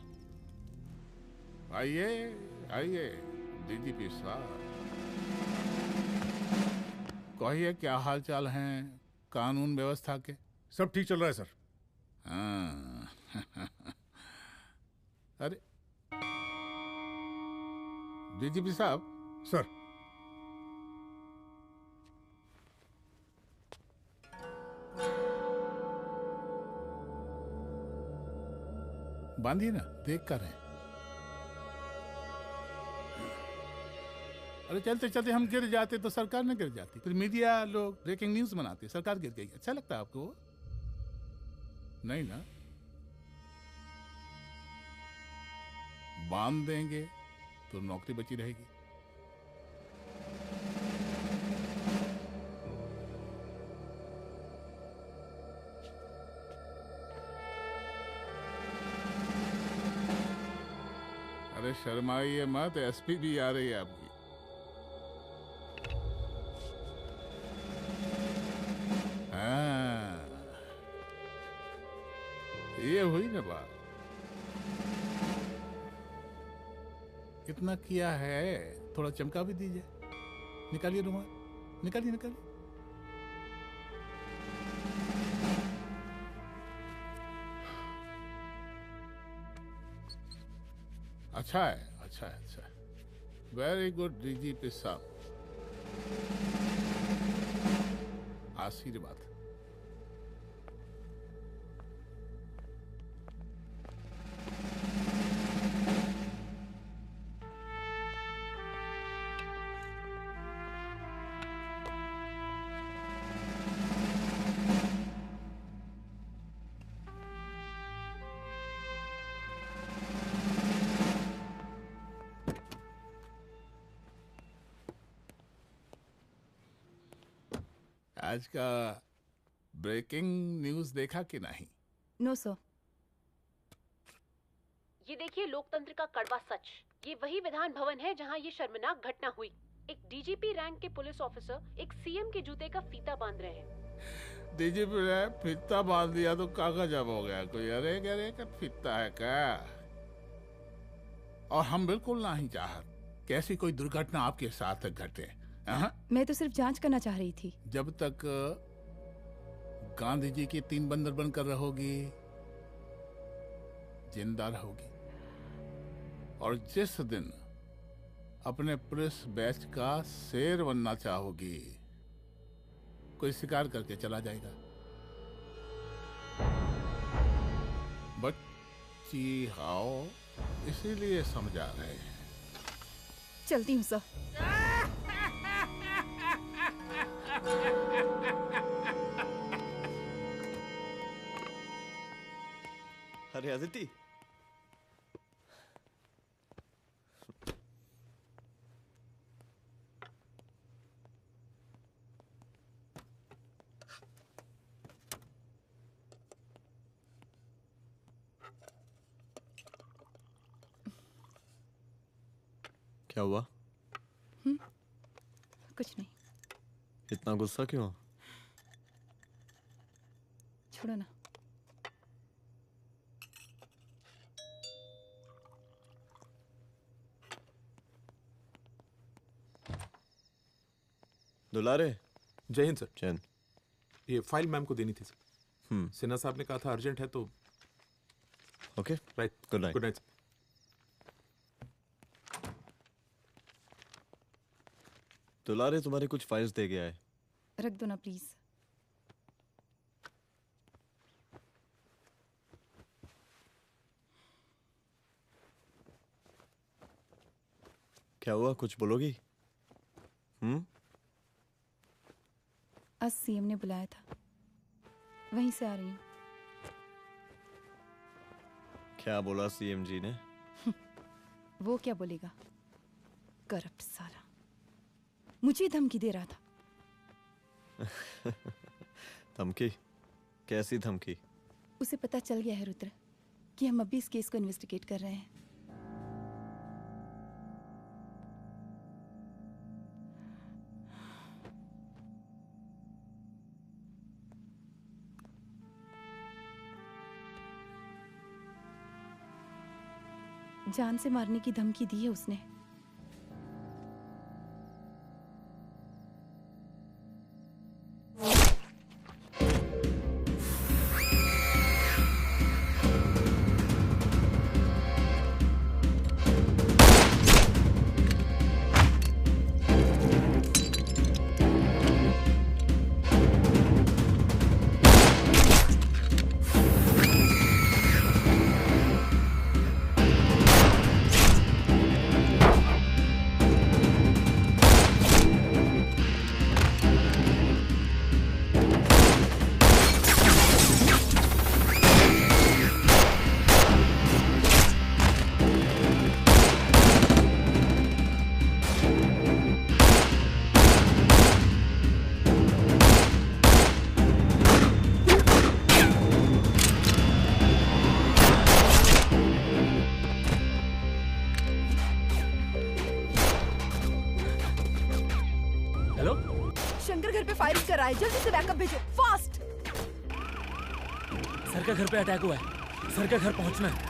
आइए आइए डीजीपी साहब, कहिए क्या हाल चाल हैं कानून व्यवस्था के? सब ठीक चल रहा है सर। हाँ। अरे डीजीपी साहब। सर। बांधिए ना, देख कर है। अरे चलते चलते हम गिर जाते तो सरकार न गिर जाती, फिर मीडिया लोग ब्रेकिंग न्यूज बनाते, सरकार गिर गई। अच्छा लगता है आपको? नहीं ना? बांध देंगे तो नौकरी बची रहेगी। अरे शर्माइए मत, एसपी भी आ रही है आपकी। हाँ, ये हुई ना बात। इतना किया है, थोड़ा चमका भी दीजिए। निकालिए रुमाल, निकालिए निकालिए। अच्छा है, अच्छा है, अच्छा है। वेरी गुड डीजीपी साहब, आशीर्वाद। आज का ब्रेकिंग न्यूज देखा कि नहीं? No sir. ये देखिए लोकतंत्र का कड़वा सच। ये वही विधान भवन है जहां ये शर्मनाक घटना हुई। एक डीजीपी रैंक के पुलिस ऑफिसर एक सीएम के जूते का फीता बांध रहे हैं। डीजीपी ने फीता बांध दिया तो कागज अब हो गया कोई? अरे गरे का फीता है क्या? और हम बिल्कुल नहीं चाहते कि ऐसी कोई दुर्घटना आपके साथ घटे। मैं तो सिर्फ जांच करना चाह रही थी। जब तक गांधी जी की 3 बंदर बनकर रहोगी, जिंदा रहोगी। और जिस दिन अपने पुलिस बैच का शेर बनना चाहोगी, कोई शिकार करके चला जाएगा। बच्ची हाओ, इसीलिए समझा रहे हैं। चलती हूँ सर। अरे अदिति, क्या हुआ? कुछ नहीं। इतना गुस्सा क्यों? छोड़ो ना। दुलारे। जय हिंद सर। जय हिंद। ये फाइल मैम को देनी थी सर। सिन्हा साहब ने कहा था अर्जेंट है तो। Okay right. Good night. Good night. दुलारे तुम्हारे कुछ फाइल्स दे गया है। रख दो ना प्लीज। क्या हुआ, कुछ बोलोगी? आज सीएम ने बुलाया था, वहीं से आ रही हूँ। क्या बोला सीएम जी ने? वो क्या बोलेगा, करप्ट साला, मुझे धमकी दे रहा था। धमकी? कैसी धमकी? उसे पता चल गया है रुद्र कि हम अभी इस केस को इन्वेस्टिगेट कर रहे हैं। जान से मारने की धमकी दी है उसने। जल्दी से बैकअप भेजो, फास्ट। सर का घर पे अटैक हुआ है, सर का घर पहुंचना है।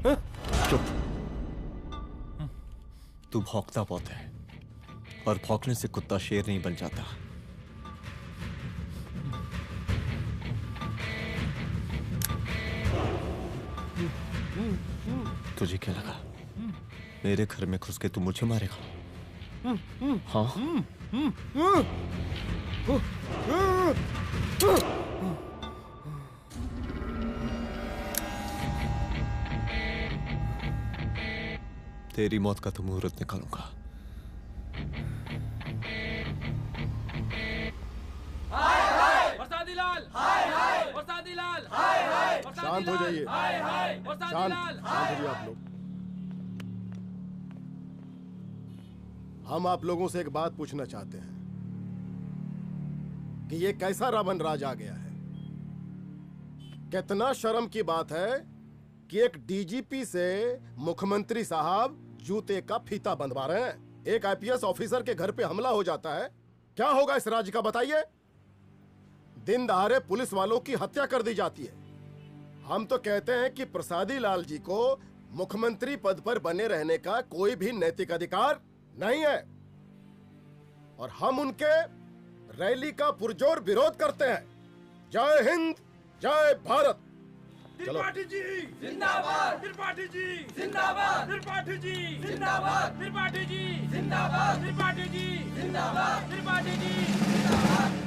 चुप। तू भौंकता बहुत है और भौंकने से कुत्ता शेर नहीं बन जाता। तुझे क्या लगा मेरे घर में घुस के तू मुझे मारेगा? हाँ? तेरी मौत का तो मुहूर्त निकालूंगा। शांत हो जाइए। शांत हो जाइए आप लोग। हम आप लोगों से एक बात पूछना चाहते हैं कि ये कैसा रावण राज आ गया है। कितना शर्म की बात है कि एक डीजीपी से मुख्यमंत्री साहब जूते का फीता बंधवा रहे हैं। एक आईपीएस ऑफिसर के घर पे हमला हो जाता है, क्या होगा इस राज्य का बताइए? दिन दहाड़े पुलिस वालों की हत्या कर दी जाती है। हम तो कहते हैं कि प्रसादी लाल जी को मुख्यमंत्री पद पर बने रहने का कोई भी नैतिक अधिकार नहीं है और हम उनके रैली का पुरजोर विरोध करते हैं। जय हिंद, जय भारत। त्रिपाठी जी जिंदाबाद, त्रिपाठी जी जिंदाबाद, त्रिपाठी जी जिंदाबाद, त्रिपाठी जी जिंदाबाद, त्रिपाठी जी जिंदाबाद, त्रिपाठी जी जिंदाबाद।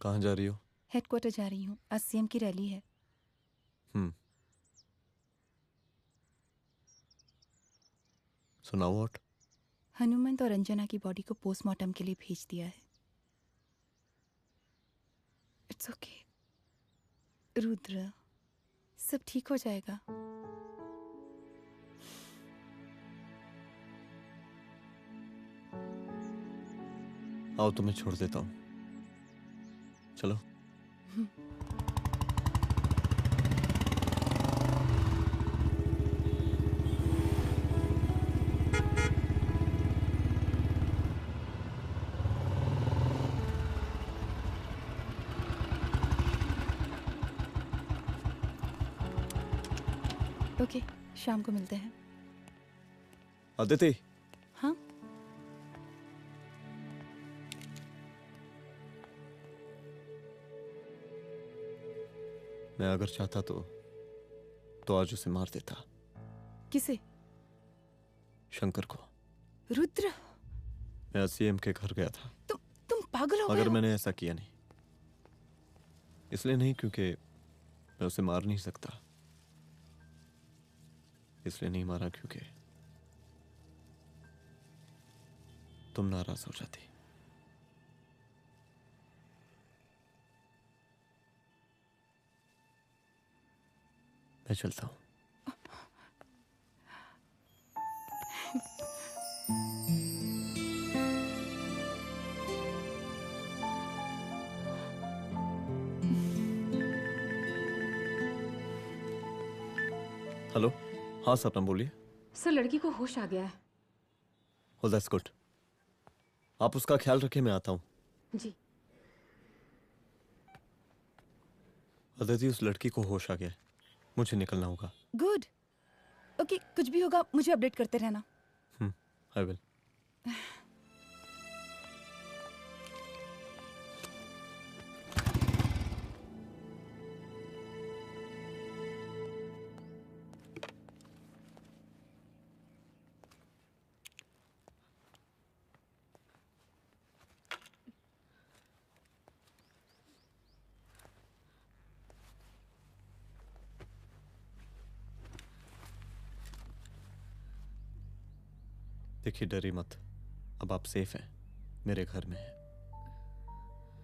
कहाँ जा रही हो? हेडक्वार्टर जा रही हूँ, आज सीएम की रैली है। सुनाओ व्हाट? हनुमंत और अंजना की बॉडी को पोस्टमार्टम के लिए भेज दिया है। इट्स ओके रुद्र, सब ठीक हो जाएगा। आओ तुम्हें छोड़ देता हूँ, चलो। ओके, शाम को मिलते हैं। अदिति। हाँ? मैं अगर चाहता तो आज उसे मार देता। किसे? शंकर को। रुद्र, मैं सीएम के घर गया था। तुम पागल हो गए मगर हो? मैंने ऐसा किया नहीं। इसलिए नहीं क्योंकि मैं उसे मार नहीं सकता। इसलिए नहीं मारा क्योंकि तुम नाराज हो जाती। मैं चलता हूं। हेलो, हाँ सपना बोलिए। सर, लड़की को होश आ गया है। Oh, that's good. आप उसका ख्याल रखें, मैं आता हूँ। जी। अदिति, उस लड़की को होश आ गया है, मुझे निकलना होगा। गुड। ओके, कुछ भी होगा मुझे अपडेट करते रहना। I will. देखिए, डरिए मत। अब आप सेफ हैं, मेरे घर में हैं।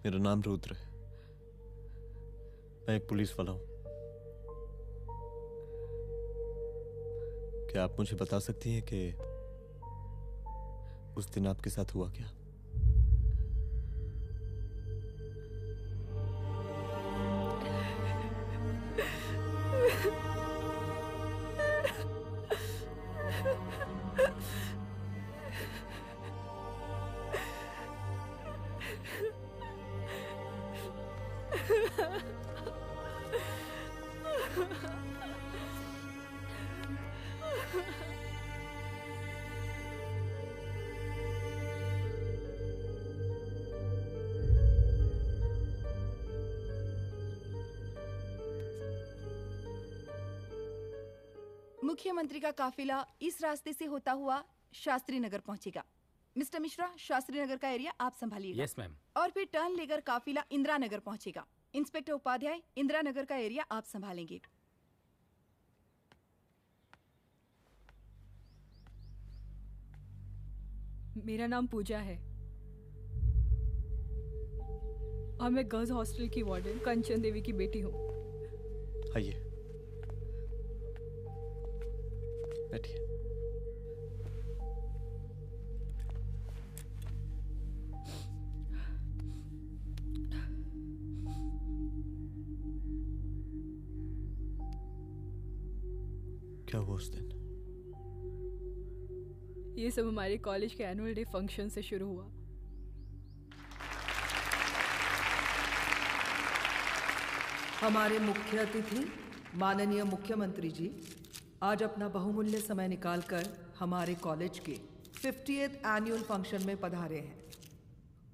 मेरा नाम रुद्र है, मैं एक पुलिस वाला हूं। क्या आप मुझे बता सकती हैं कि उस दिन आपके साथ हुआ क्या? मुख्यमंत्री का काफिला इस रास्ते से होता हुआ शास्त्री नगर पहुंचेगा। मिस्टर मिश्रा, शास्त्री नगर का एरिया आप संभालिएगा। Yes ma'am. और फिर टर्न लेकर काफिला इंदिरा नगर पहुंचेगा। इंस्पेक्टर उपाध्याय, इंदिरा नगर का एरिया आप संभालेंगे। मेरा नाम पूजा है और मैं गर्ल्स हॉस्टल की वार्डन कंचन देवी की बेटी हूँ। आइए, बैठिए। क्या हुआ उस दिन? ये सब हमारे कॉलेज के एनुअल डे फंक्शन से शुरू हुआ। हमारे मुख्य अतिथि माननीय मुख्यमंत्री जी आज अपना बहुमूल्य समय निकालकर हमारे कॉलेज के 50th एनुअल फंक्शन में पधारे हैं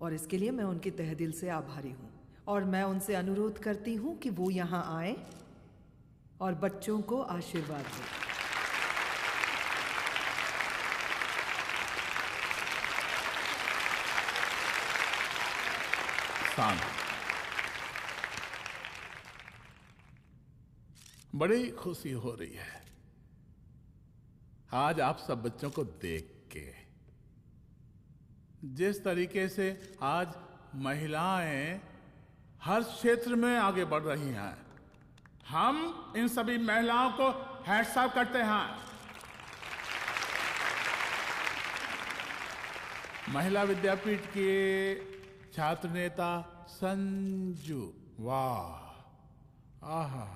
और इसके लिए मैं उनके तहे दिल से आभारी हूँ और मैं उनसे अनुरोध करती हूँ कि वो यहाँ आए और बच्चों को आशीर्वाद दें। बड़ी खुशी हो रही है आज आप सब बच्चों को देख के। जिस तरीके से आज महिलाएं हर क्षेत्र में आगे बढ़ रही हैं, हम इन सभी महिलाओं को हैट्स ऑफ करते हैं। महिला विद्यापीठ के छात्र नेता संजू, वाह, आहा,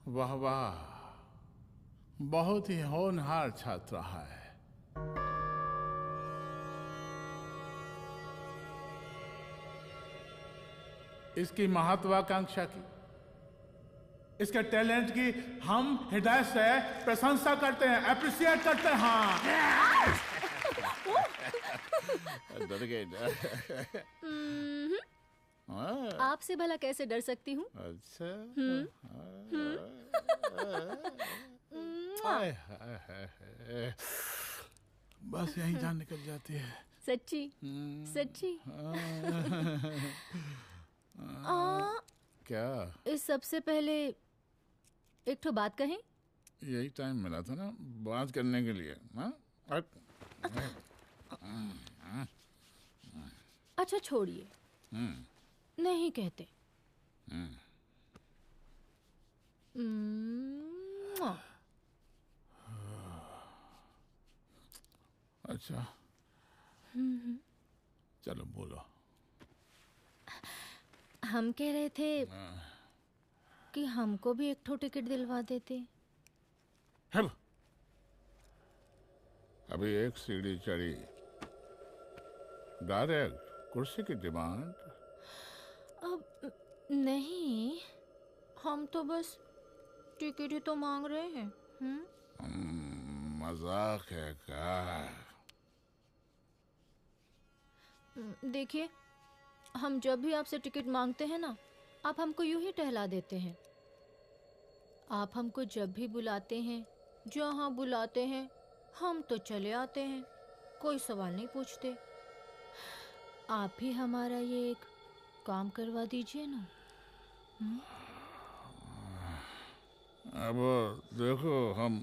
वाह वाह, बहुत ही होनहार छात्रा है। इसकी महत्वाकांक्षा की, इसके टैलेंट की हम हृदय से प्रशंसा करते हैं, अप्रिशिएट करते हैं। डर गए ना? आपसे भला कैसे डर सकती हूँ? अच्छा। बस यही जान निकल जाती है। सच्ची सच्ची। क्या? इस सबसे पहले एक ठो बात कहें? यही टाइम मिला था ना बात करने के लिए। अच्छा छोड़िए, नहीं कहते। अच्छा चलो बोलो। हम कह रहे थे कि हमको भी एक ठो टिकट दिलवा देते। अभी एक सीढ़ी चढ़ी, डायरेक्ट कुर्सी की डिमांड। अब नहीं, हम तो बस टिकट ही तो मांग रहे हैं। मजाक है क्या? देखिए, हम जब भी आपसे टिकट मांगते हैं ना, आप हमको यूं ही टहला देते हैं। आप हमको जब भी बुलाते हैं, जहाँ बुलाते हैं, हम तो चले आते हैं, कोई सवाल नहीं पूछते। आप ही हमारा ये एक काम करवा दीजिए ना। अब देखो, हम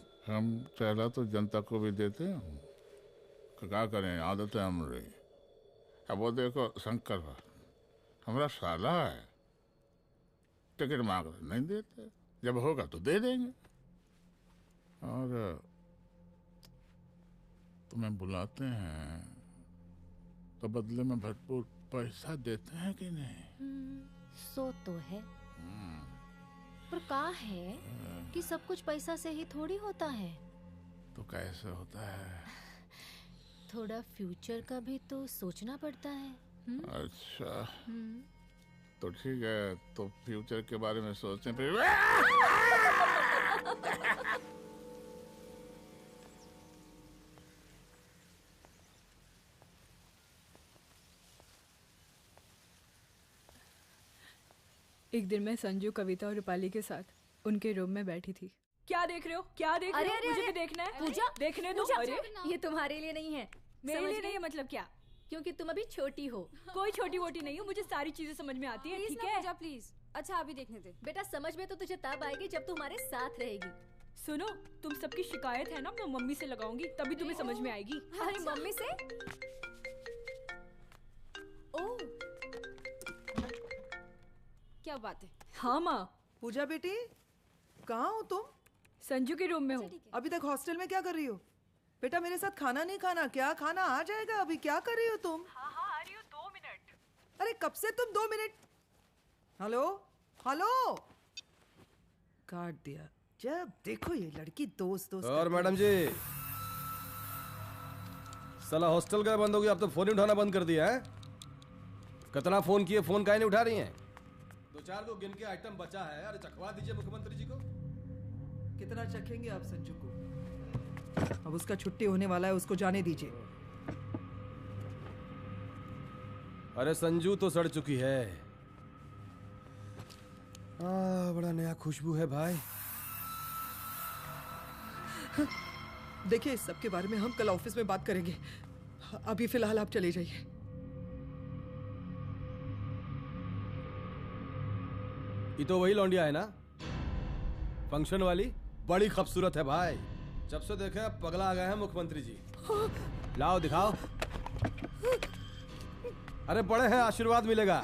चहला तो जनता को भी देते हैं, क्या करें, आदत है हमारी। अब वो देखो शंकर हमारा साला है, टिकट मांग रहे नहीं देते, जब होगा तो दे देंगे। और तुम्हें बुलाते हैं तो बदले में भरपूर पैसा देते हैं कि नहीं? सो तो है, पर का है कि सब कुछ पैसा से ही थोड़ी होता है। तो कैसे होता है? थोड़ा फ्यूचर का भी तो सोचना पड़ता है। अच्छा, तो ठीक है, तो फ्यूचर के बारे में सोचते फिर। एक दिन मैं संजू, कविता और रूपाली के साथ उनके रूम में बैठी थी। क्या देख रहे हो? क्या देख अरे रहे हो? अरे मुझे अरे, भी देखना है। पूजा, देखने दो। पूजा, अरे ये तुम्हारे लिए नहीं है। मेरे समझ लिए गई? नहीं है मतलब क्या? क्योंकि तुम अभी छोटी हो। कोई छोटी वोटी नहीं हो, मुझे सारी चीजें समझ में आती है। ठीक है पूजा प्लीज। अच्छा अभी देखने दे। बेटा समझ में तो तुझे तब आएगी जब तू हमारे साथ रहेगी। सुनो, तुम सबकी शिकायत है ना, मैं मम्मी से लगाऊंगी, तभी तुम्हें समझ में आएगी। अरे मम्मी से? ओह, क्या बात है? हाँ माँ। पूजा बेटी, कहाँ हो तुम? संजू के रूम में हूँ। अभी तक हॉस्टल में क्या कर रही हो? बेटा मेरे साथ खाना नहीं खाना क्या? खाना आ जाएगा, अभी क्या कर रही हो तुम? हाँ हाँ आ रही हूँ, 2 मिनट। अरे कब से तुम 2 मिनट? हेलो हेलो, काट दिया। जब देखो ये लड़की दोस्त दोस्त। और मैडम जी, साला हॉस्टल का बंद हो गया, अब तो फोन ही उठाना बंद कर दिया है। कितना फोन किए, फोन काहे नहीं उठा रही हैं? 2-4 को गिन के आइटम बचा है, अरे चखवा दीजिए मुख्यमंत्री जी को। कितना चखेंगे आप संजू को? अब उसका छुट्टी होने वाला है, उसको जाने दीजिए। अरे संजू तो सड़ चुकी है। बड़ा नया खुशबू है भाई। देखिए इस सब के बारे में हम कल ऑफिस में बात करेंगे, अभी फिलहाल आप चले जाइए। ये तो वही लौंडिया है ना, फंक्शन वाली? बड़ी खूबसूरत है भाई, जब से देखे पगला आ गए हैं मुख्यमंत्री जी। लाओ दिखाओ। अरे बड़े हैं, आशीर्वाद मिलेगा।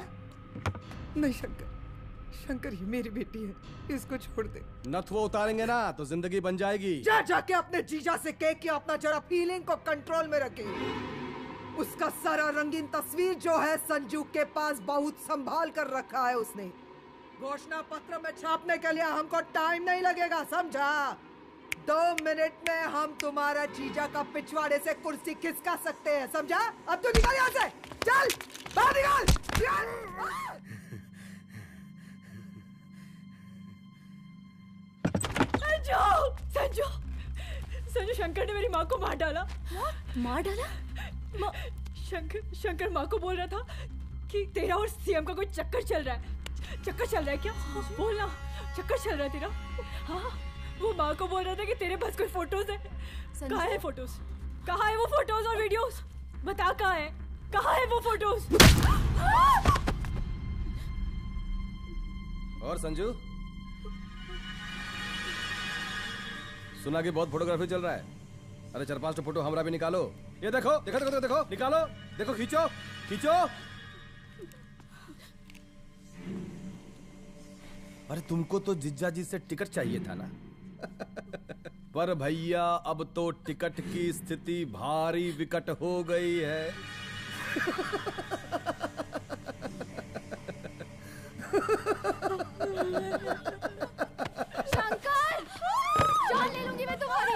नहीं शंकर, शंकर ये मेरी बेटी है, इसको छोड़ दे। नथ वो उतारेंगे ना तो जिंदगी बन जाएगी। जा जाके अपने जीजा से कह के अपना जरा फीलिंग को कंट्रोल में रखे। उसका सारा रंगीन तस्वीर जो है संजू के पास बहुत संभाल कर रखा है उसने। घोषणा पत्र में छापने के लिए हमको टाइम नहीं लगेगा, समझा? 2 मिनट में हम तुम्हारा जीजा का पिछवाड़े से कुर्सी खिसका सकते हैं, समझा? अब तो निकल यहाँ से, चल बाहर निकल। संजू, संजू, शंकर ने मेरी माँ को मार डाला। मार डाला? शंकर माँ को बोल रहा था कि तेरा और सीएम का कोई चक्कर चल रहा है। चक्कर चल रहा है क्या? बोलना, चक्कर चल रहा है तेरा? हाँ, वो माँ को बोल रहा था कि तेरे पास कोई फोटोज है। कहाँ है फोटोज? कहाँ है वो फोटोज और वीडियोस? बता कहाँ है? कहाँ है वो फोटोज? और संजू, सुना कि बहुत फोटोग्राफी चल रहा है। अरे 4-5 फोटो हमरा भी निकालो। ये देखो देखो देखो देखो, निकालो, देखो, खींचो खींचो। अरे तुमको तो जिज्जा जी से टिकट चाहिए था ना। पर भैया अब तो टिकट की स्थिति भारी विकट हो गई है। शंकर, जान ले लूंगी मैं तुम्हारी।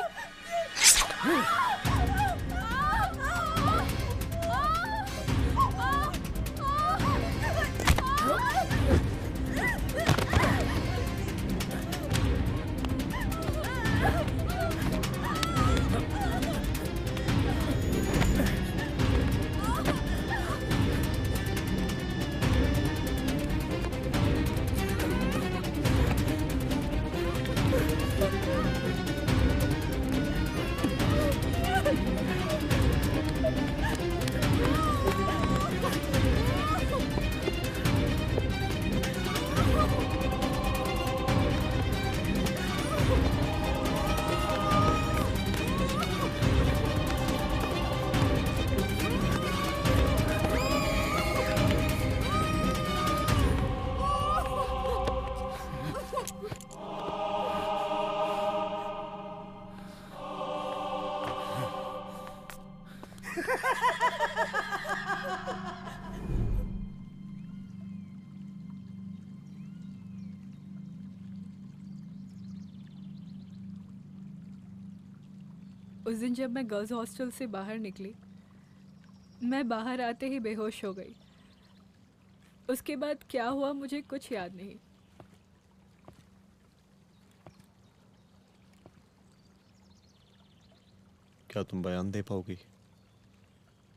उस दिन जब मैं गर्ल्स हॉस्टल से बाहर निकली, मैं बाहर आते ही बेहोश हो गई। उसके बाद क्या हुआ मुझे कुछ याद नहीं। क्या तुम बयान दे पाओगी?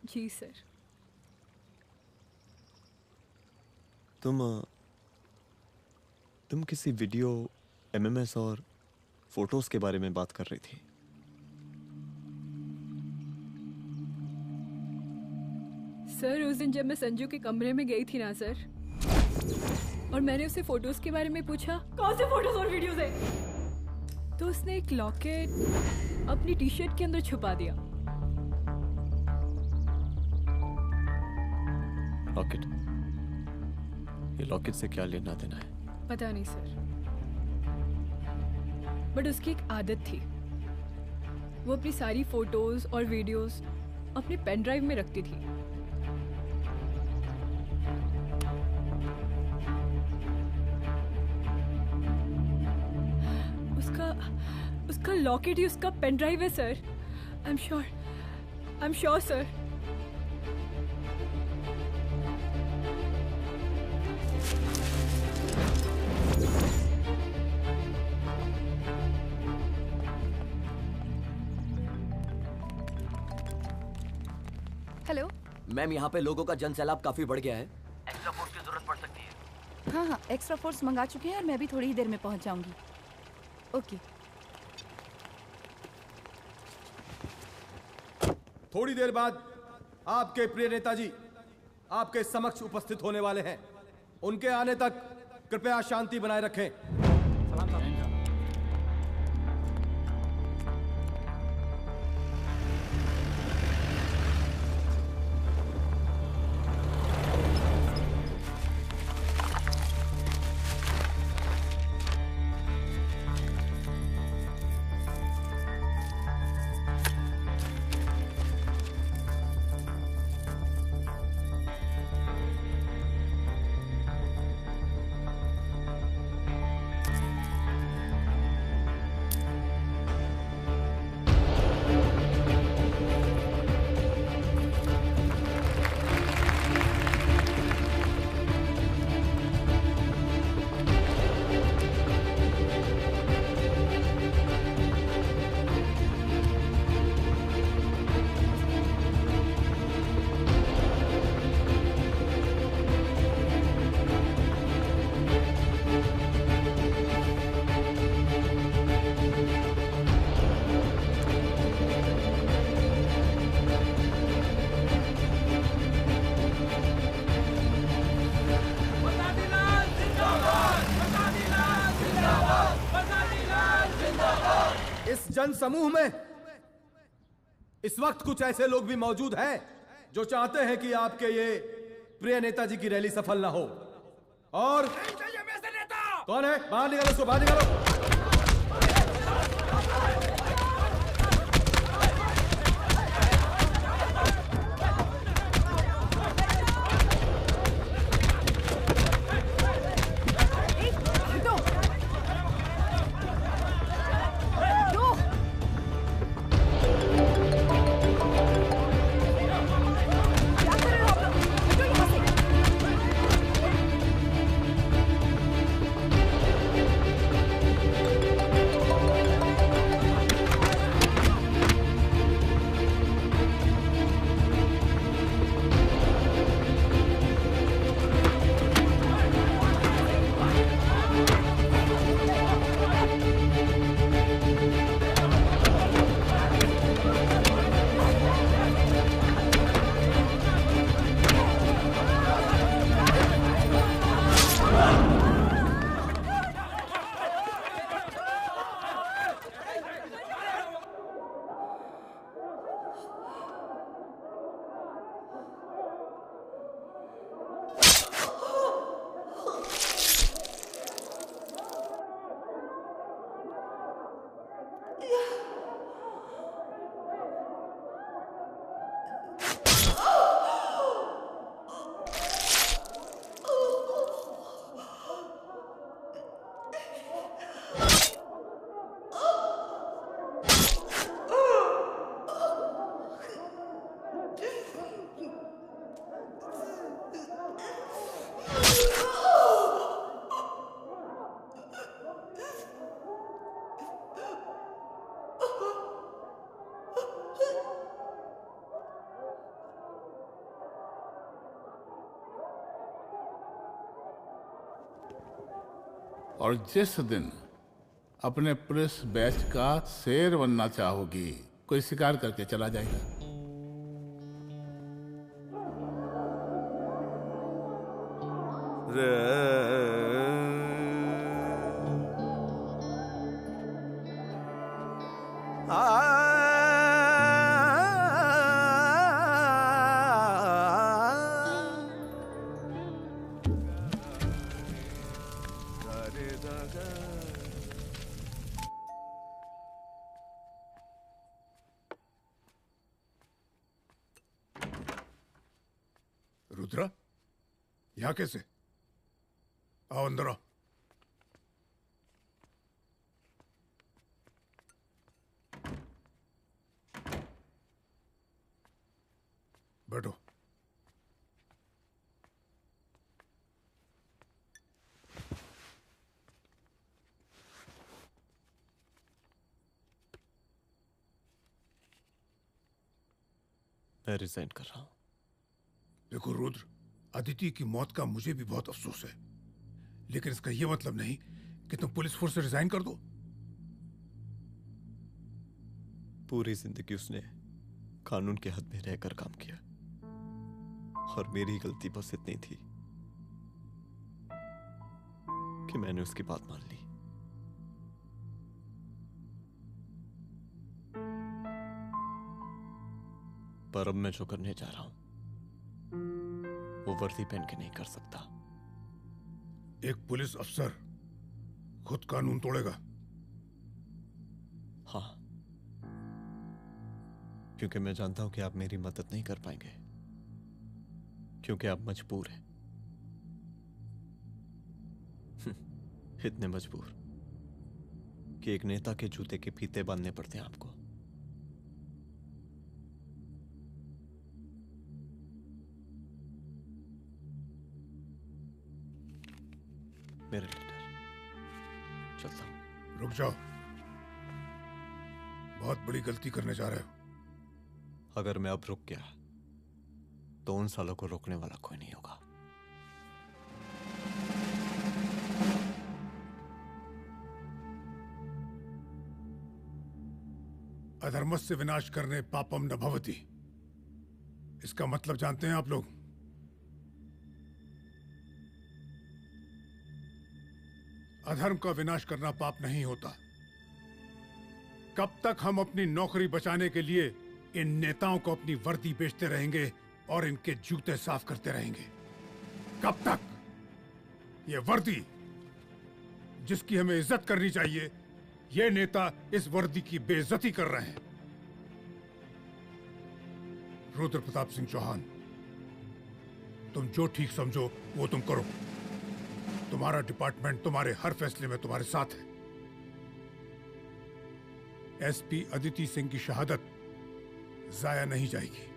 जी सर। तुम किसी वीडियो, एमएमएस और फोटोज के बारे में बात कर रही थी। सर उस दिन जब मैं संजू के कमरे में गई थी ना सर, और मैंने उससे फोटोज के बारे में पूछा कौन से फोटोज और वीडियोज है, तो उसने एक लॉकेट अपनी टी शर्ट के अंदर छुपा दिया। लॉकेट? ये लॉकेट से क्या लेना देना है? पता नहीं सर, बट उसकी एक आदत थी, वो अपनी सारी फोटोज और वीडियोस अपने पेन ड्राइव में रखती थी। उसका लॉकेट ही उसका पेन ड्राइव है sir. I am sure sir. Hello ma'am, यहाँ पे लोगों का जन सैलाब काफी बढ़ गया है, एक्स्ट्रा फोर्स की जरूरत पड़ सकती है। हाँ, एक्स्ट्रा फोर्स मंगा चुके हैं और मैं भी थोड़ी ही देर में पहुंच जाऊंगी। ओके। थोड़ी देर बाद आपके प्रिय नेताजी आपके समक्ष उपस्थित होने वाले हैं। उनके आने तक कृपया शांति बनाए रखें। जन समूह में इस वक्त कुछ ऐसे लोग भी मौजूद हैं जो चाहते हैं कि आपके ये प्रिय नेताजी की रैली सफल ना हो। और कौन है? बाहर निकालो उसको, बाहर निकालो। और जिस दिन अपने पुलिस बैच का शेर बनना चाहोगी, कोई शिकार करके चला जाएगा। रुद्रा, यहाँ कैसे? आओ अंदर आओ। बैठो। मैं रिजाइन कर रहा हूं। देखो रुद्र, अदिति की मौत का मुझे भी बहुत अफसोस है, लेकिन इसका यह मतलब नहीं कि तुम पुलिस फोर्स से रिजाइन कर दो। पूरी जिंदगी उसने कानून के हद में रहकर काम किया और मेरी गलती बस इतनी थी कि मैंने उसकी बात मान ली। पर अब मैं जो करने जा रहा हूं वो वर्दी पहन के नहीं कर सकता। एक पुलिस अफसर खुद कानून तोड़ेगा? हाँ, क्योंकि मैं जानता हूं कि आप मेरी मदद नहीं कर पाएंगे, क्योंकि आप मजबूर हैं। इतने मजबूर कि एक नेता के जूते के फीते बांधने पड़ते हैं आपको। मेरे लीडर, चलता हूं। रुक जाओ, बहुत बड़ी गलती करने जा रहे हो। अगर मैं अब रुक गया तो उन सालों को रोकने वाला कोई नहीं होगा। अधर्मस्य विनाश करने पापम न भवति, इसका मतलब जानते हैं आप लोग? अधर्म का विनाश करना पाप नहीं होता। कब तक हम अपनी नौकरी बचाने के लिए इन नेताओं को अपनी वर्दी बेचते रहेंगे और इनके जूते साफ करते रहेंगे? कब तक? ये वर्दी जिसकी हमें इज्जत करनी चाहिए, ये नेता इस वर्दी की बेइज्जती कर रहे हैं। रुद्र प्रताप सिंह चौहान, तुम जो ठीक समझो वो तुम करो। तुम्हारा डिपार्टमेंट तुम्हारे हर फैसले में तुम्हारे साथ है। एसपी अदिति सिंह की शहादत जाया नहीं जाएगी।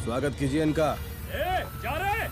स्वागत कीजिए इनका। जा रहे।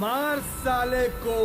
मार साले को।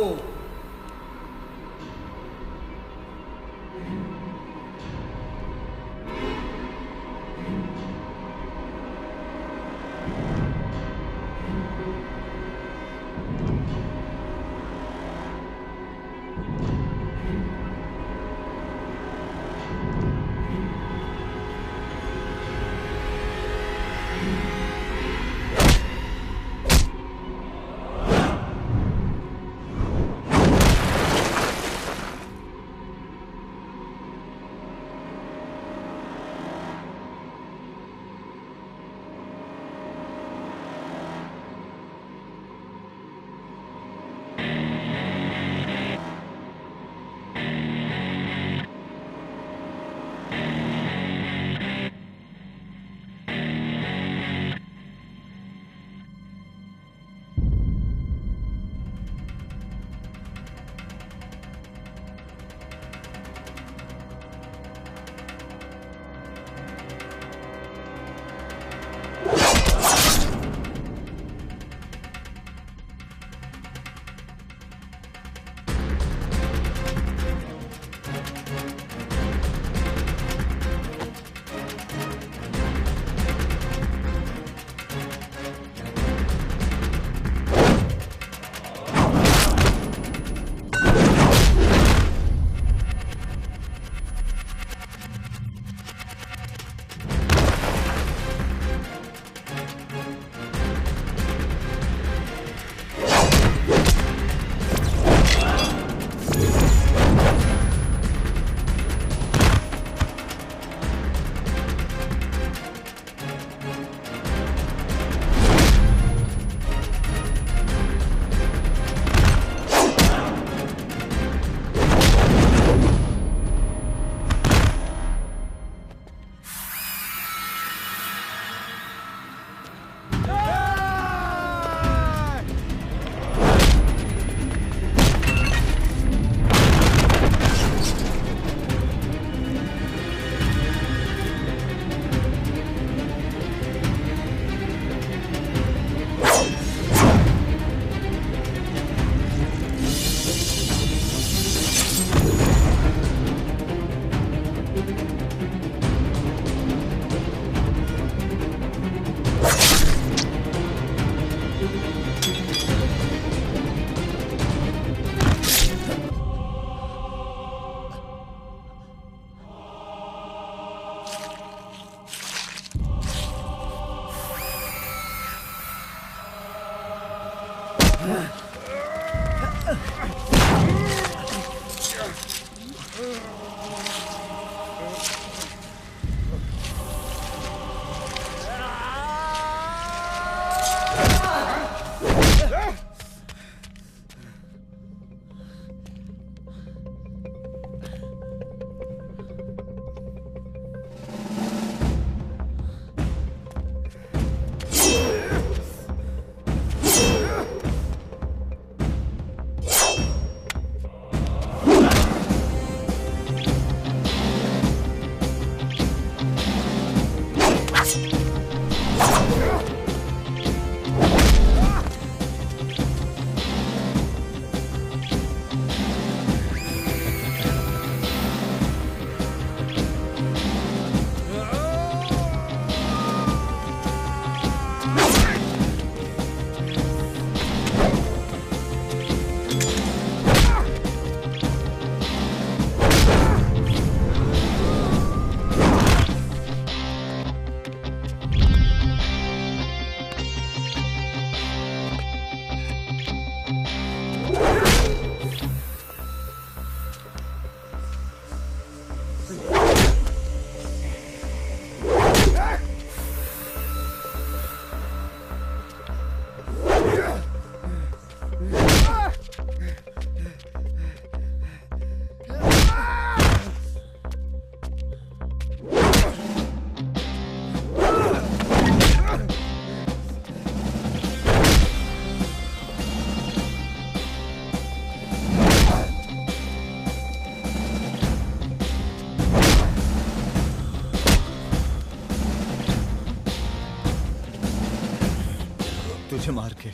तुझे मार के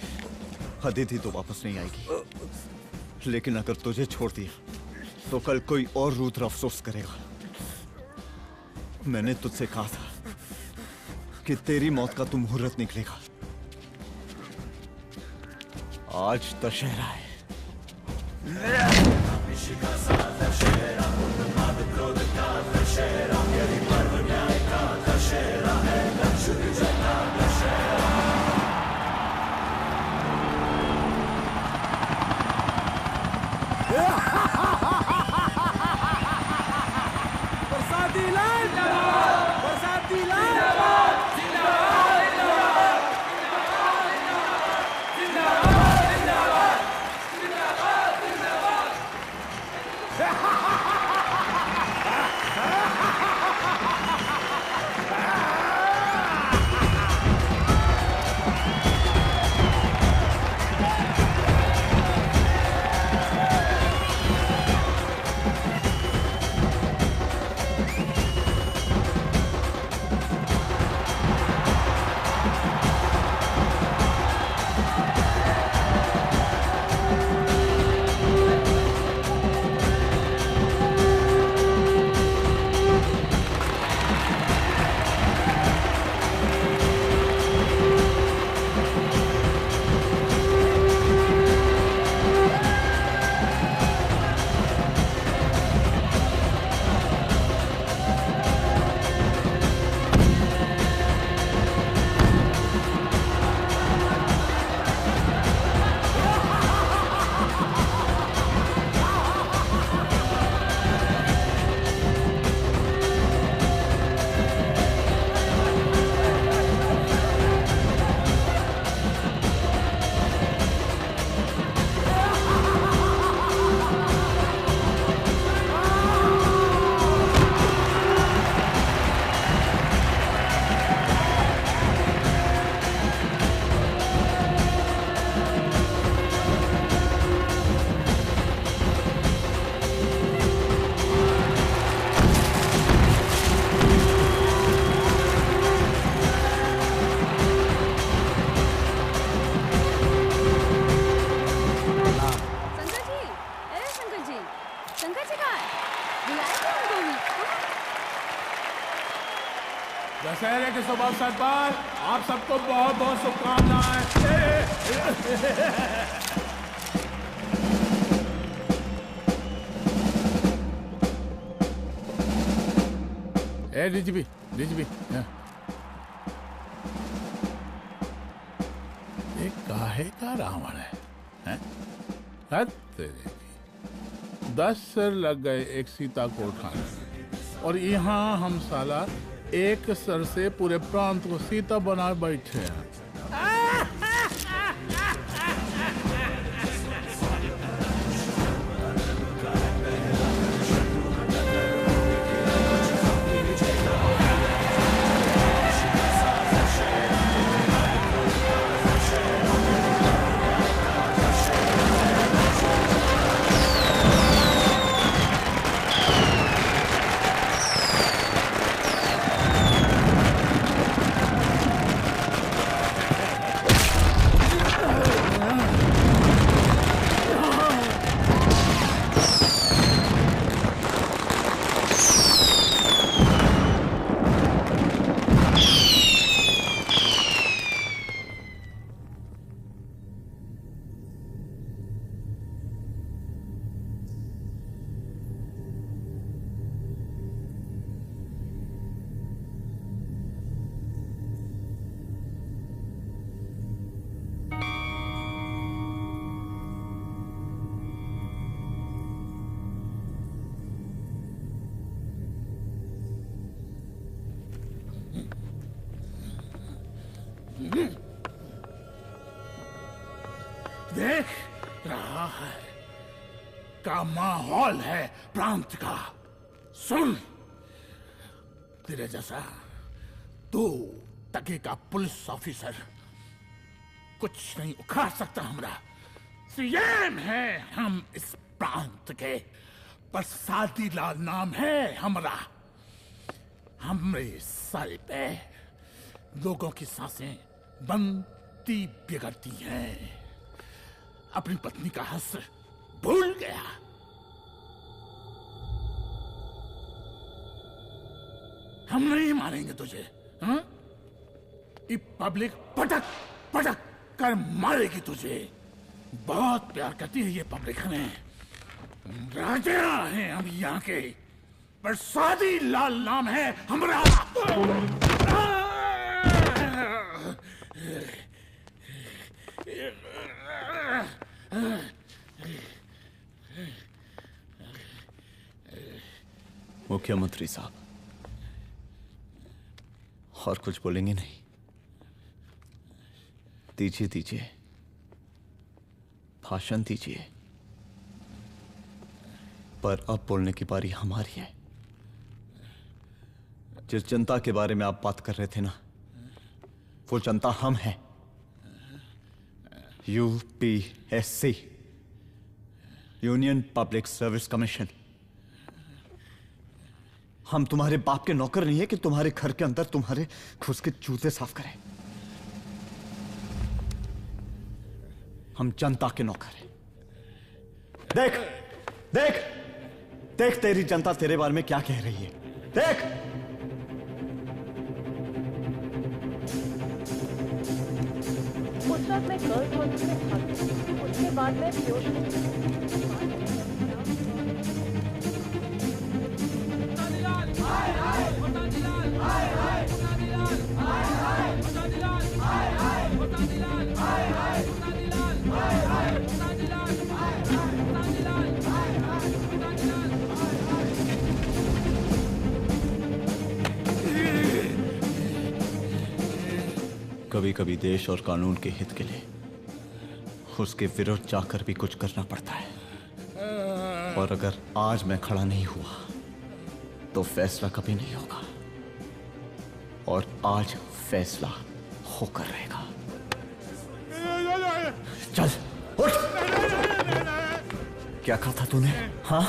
अदिति तो वापस नहीं आएगी, लेकिन अगर तुझे छोड़ दिया तो कल कोई और रुद्र अफसोस करेगा। मैंने तुझसे कहा था कि तेरी मौत का तू मुहूर्त निकलेगा। आज दशहरा है। बरसाती लाल बरसाती लाल दशहरे के शुभ अवसर पर आप सबको बहुत बहुत शुभकामनाएं। ए डीजीपी ये काहे का रावण है? हैं? हद तेरे की। 10 सर लग गए एक सीता को उठाने में, और यहाँ हम साला एक सर से पूरे प्रांत को सीता बना बैठे हैं। देख रहा है का माहौल है प्रांत का। सुन, तेरे जैसा 2 टके का पुलिस ऑफिसर कुछ नहीं उखाड़ सकता। हमरा सीएम है हम इस प्रांत के, पर सादी लाल नाम है हमरा। हमरे सर पे लोगों की सांसें बनती बिगड़ती हैं। अपनी पत्नी का हश्र भूल गया। हम नहीं मारेंगे तुझे, हाँ? ये पब्लिक पटक पटक कर मारेगी तुझे। बहुत प्यार करती है ये पब्लिक हमें। राजा हैं हम यहाँ के, पर सादी लाल नाम है हमारा। मुख्यमंत्री साहब, और कुछ बोलेंगे नहीं? दीजिए दीजिए, भाषण दीजिए। पर अब बोलने की बारी हमारी है। जिस जनता के बारे में आप बात कर रहे थे ना, वो जनता हम हैं। UPSC, union public service commission. हम तुम्हारे बाप के नौकर नहीं है कि तुम्हारे घर के अंदर तुम्हारे घुस के जूते साफ करें। हम जनता के नौकर हैं। देख देख देख, तेरी जनता तेरे बारे में क्या कह रही है। देख, उस वक्त मैं गर्ल्स हॉस्टल में था, उसके बाद मैं कभी कभी देश और कानून के हित के लिए उसके विरुद्ध जाकर भी कुछ करना पड़ता है। और अगर आज मैं खड़ा नहीं हुआ तो फैसला कभी नहीं होगा, और आज फैसला होकर रहेगा। चल उठ। क्या कहा था तूने? हाँ?